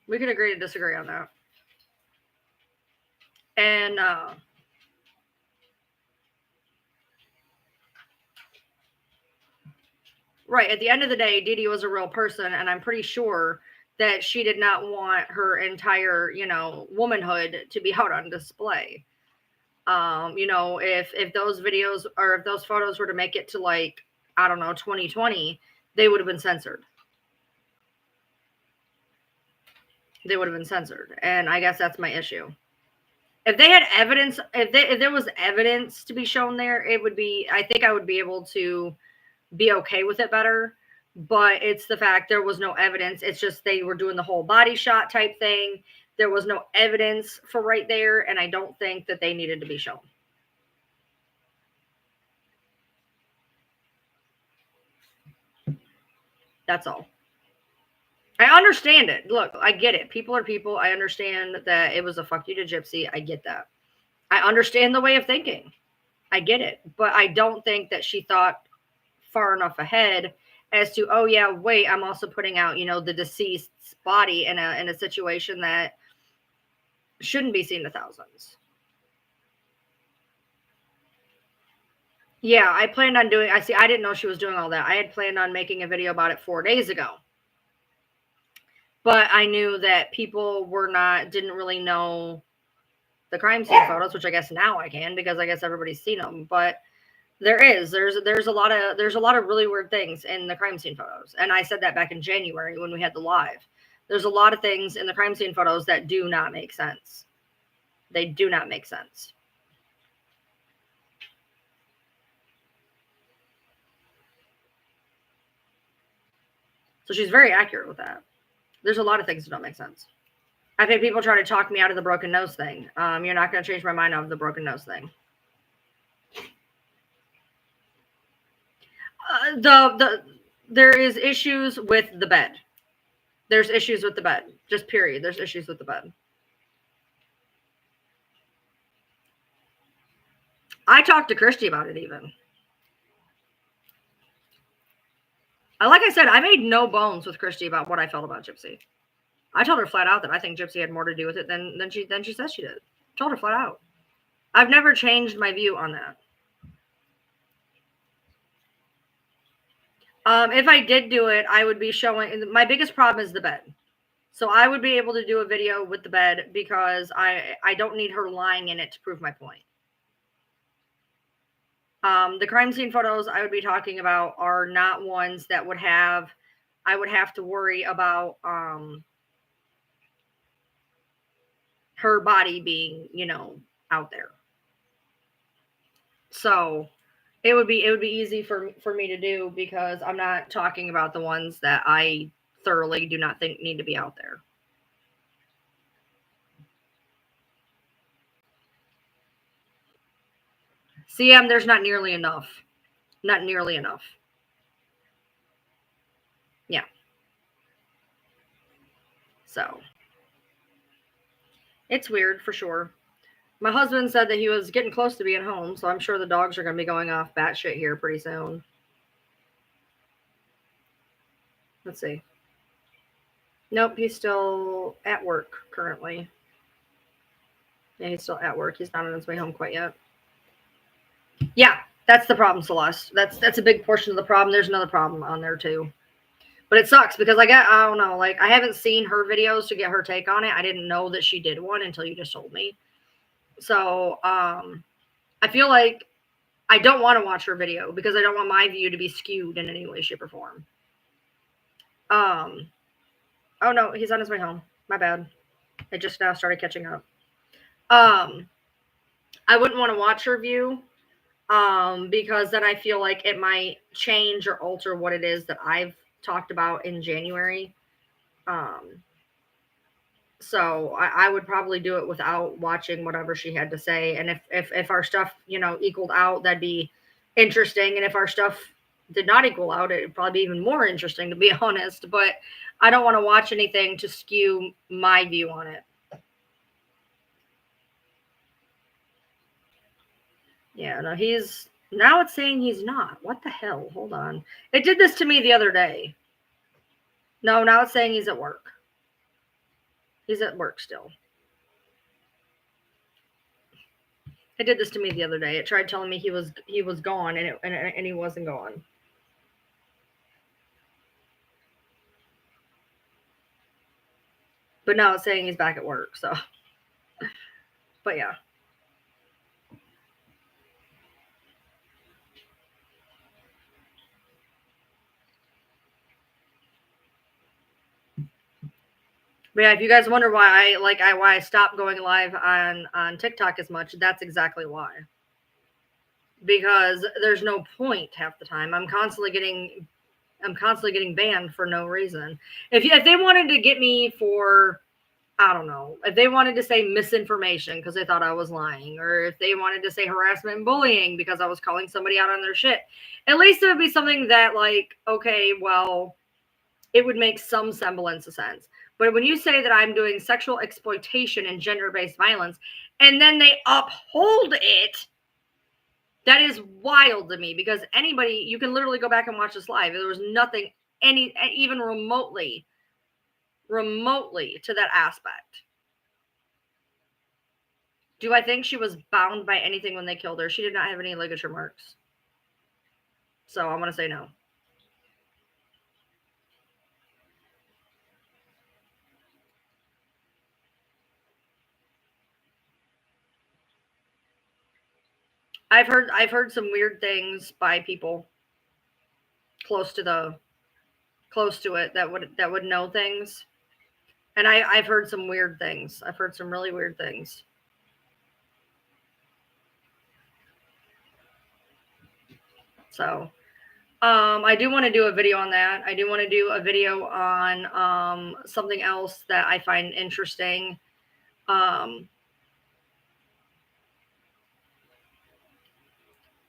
we can agree to disagree on that. And right, at the end of the day, Dee Dee was a real person, and I'm pretty sure that she did not want her entire, womanhood to be out on display. If those videos or if those photos were to make it to I don't know, 2020, they would have been censored. they would have been censored. And I guess that's my issue. If they had evidence, if there was evidence to be shown there, it would be, I think I would be able to be okay with it better. But it's the fact there was no evidence. It's just they were doing the whole body shot type thing. There was no evidence for right there, and I don't think that they needed to be shown. That's all. I understand it. Look, I get it. People are people. I understand that it was a fuck you to Gypsy. I get that. I understand the way of thinking. I get it. But I don't think that she thought far enough ahead as to, oh yeah, wait, I'm also putting out, the deceased's body in a situation that shouldn't be seen to thousands. Yeah, I planned on doing, I didn't know she was doing all that. I had planned on making a video about it 4 days ago. But I knew that people didn't really know the crime scene photos, which I guess now I can, because I guess everybody's seen them. But there's a lot of really weird things in the crime scene photos. And I said that back in January when we had the live. There's a lot of things in the crime scene photos that do not make sense. They do not make sense. So she's very accurate with that. There's a lot of things that don't make sense. I've had people try to talk me out of the broken nose thing. You're not going to change my mind on the broken nose thing. There is issues with the bed. There's issues with the bed. Just period. There's issues with the bed. I talked to Christy about it even. Like I said, I made no bones with Christy about what I felt about Gypsy. I told her flat out that I think Gypsy had more to do with it than she says she did. Told her flat out. I've never changed my view on that. If I did do it, I would be showing, my biggest problem is the bed. So I would be able to do a video with the bed because I don't need her lying in it to prove my point. The crime scene photos I would be talking about are not ones that I would have to worry about her body being, out there. So it would be easy for me to do because I'm not talking about the ones that I thoroughly do not think need to be out there. CM, there's not nearly enough. Not nearly enough. Yeah. So it's weird for sure. My husband said that he was getting close to being home, so I'm sure the dogs are going to be going off batshit here pretty soon. Let's see. Nope, he's still at work currently. Yeah, he's still at work. He's not on his way home quite yet. Yeah, that's the problem, Celeste. That's a big portion of the problem. There's another problem on there too. But it sucks because I don't know, like I haven't seen her videos to get her take on it. I didn't know that she did one until you just told me. So I feel like I don't want to watch her video because I don't want my view to be skewed in any way, shape, or form. Oh no, he's on his way home. My bad. I just now started catching up. I wouldn't want to watch her view because then I feel like it might change or alter what it is that I've talked about in January. So I would probably do it without watching whatever she had to say. And if our stuff, equaled out, that'd be interesting. And if our stuff did not equal out, it'd probably be even more interesting, to be honest. But I don't want to watch anything to skew my view on it. Yeah, no, now it's saying he's not. What the hell? Hold on. It did this to me the other day. No, now it's saying he's at work. He's at work still. It did this to me the other day. It tried telling me he was gone, and he wasn't gone. But now it's saying he's back at work. So, but yeah. But yeah, if you guys wonder why I stopped going live on TikTok as much, that's exactly why. Because there's no point half the time. I'm constantly getting banned for no reason. If they wanted to get me for, I don't know, if they wanted to say misinformation because they thought I was lying, or if they wanted to say harassment and bullying because I was calling somebody out on their shit, at least it would be something that, like, okay, well, it would make some semblance of sense. But when you say that I'm doing sexual exploitation and gender-based violence, and then they uphold it, that is wild to me, because anybody, you can literally go back and watch this live. There was nothing even remotely to that aspect. Do I think she was bound by anything when they killed her? She did not have any ligature marks. So I'm going to say no. I've heard some weird things by people close to it that would know things. And I've heard some weird things. I've heard some really weird things. So I do want to do a video on that. I do want to do a video on something else that I find interesting.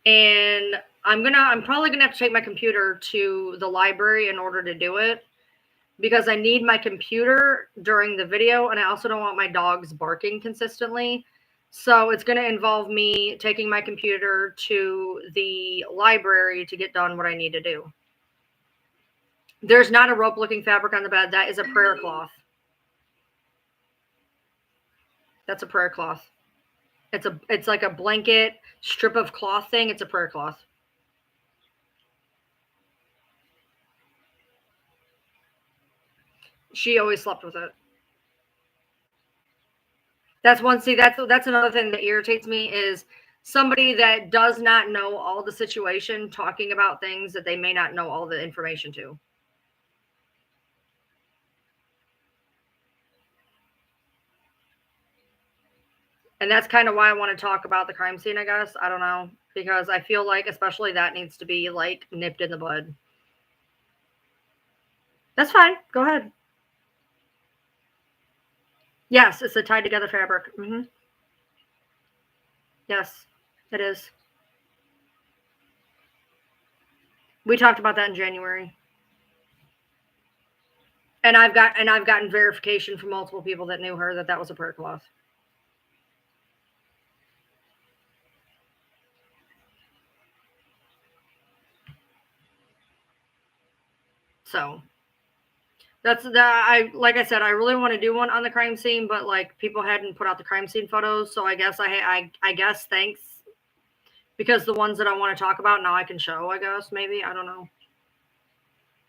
And I'm probably gonna have to take my computer to the library in order to do it, because I need my computer during the video, and I also don't want my dogs barking consistently. So it's going to involve me taking my computer to the library to get done what I need to do. There's not a rope-looking fabric on the bed. That is a prayer cloth. That's a prayer cloth. It's like a blanket strip of cloth thing. It's a prayer cloth. She always slept with it. That's another thing that irritates me, is somebody that does not know all the situation talking about things that they may not know all the information to. And that's kind of why I want to talk about the crime scene, I guess. I don't know, because I feel like especially that needs to be like nipped in the bud. That's fine. Go ahead. Yes, it's a tied together fabric. Mm-hmm. Yes, it is. We talked about that in January. And I've gotten verification from multiple people that knew her that was a prayer cloth. So like I said, I really want to do one on the crime scene, but like people hadn't put out the crime scene photos, so I guess I guess thanks, because the ones that I want to talk about now I can show, I guess, maybe, I don't know.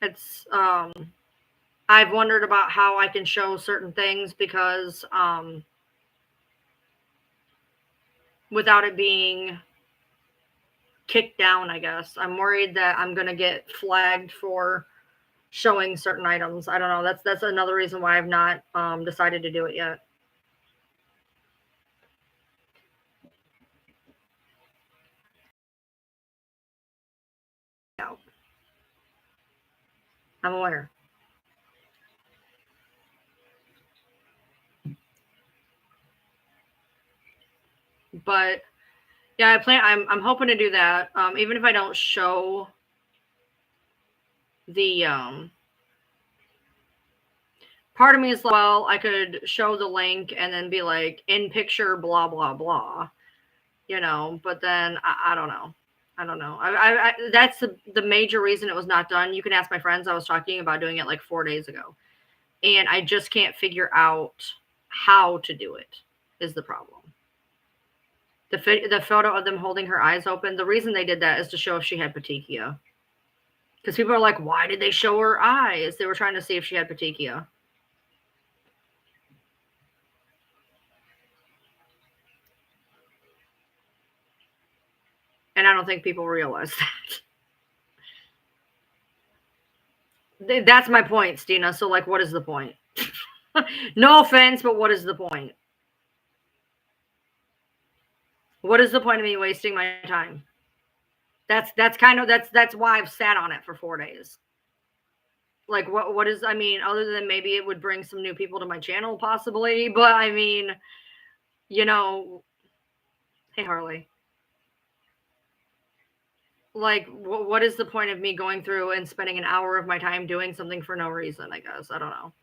It's I've wondered about how I can show certain things, because without it being kicked down, I guess. I'm worried that I'm going to get flagged for showing certain items. I don't know. That's another reason why I've not decided to do it yet. No. I'm aware. But yeah, I'm hoping to do that. Even if I don't show the part of me is like, well, I could show the link and then be like, in picture, blah blah blah, but then I don't know. I don't know. That's the major reason it was not done. You can ask my friends. I was talking about doing it like 4 days ago, and I just can't figure out how to do it is the problem. The photo of them holding her eyes open, the reason they did that is to show if she had petechia. Because people are like, why did they show her eyes? They were trying to see if she had petechia. And I don't think people realize that. That's my point, Stina. So, like, what is the point? No offense, but what is the point? What is the point of me wasting my time? That's why I've sat on it for 4 days. Like what is, I mean, other than maybe it would bring some new people to my channel possibly, but I mean, you know, hey Harley. Like what is the point of me going through and spending an hour of my time doing something for no reason, I guess. I don't know.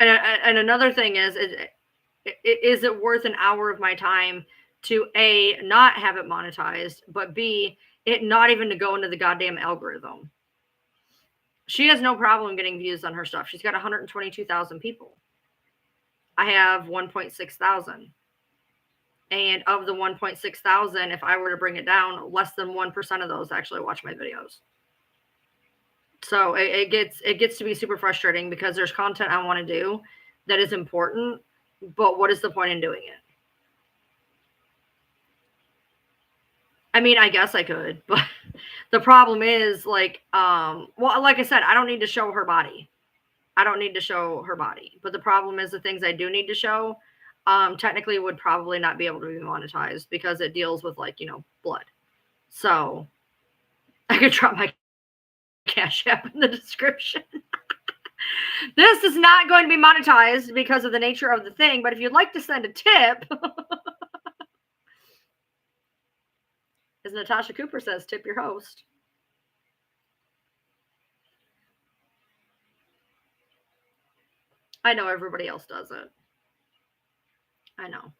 And another thing is it worth an hour of my time to A, not have it monetized, but B, it not even to go into the goddamn algorithm? She has no problem getting views on her stuff. She's got 122,000 people. I have 1.6 thousand. And of the 1.6 thousand, if I were to bring it down, less than 1% of those actually watch my videos. So it gets to be super frustrating because there's content I want to do that is important, but what is the point in doing it? I mean, I guess I could, but the problem is like, well, like I said, I don't need to show her body. I don't need to show her body. But the problem is the things I do need to show, technically would probably not be able to be monetized because it deals with like, blood. So I could drop my Cash App in the description. This is not going to be monetized because of the nature of the thing, but if you'd like to send a tip, as Natasha Cooper says, tip your host. I know everybody else does it. I know.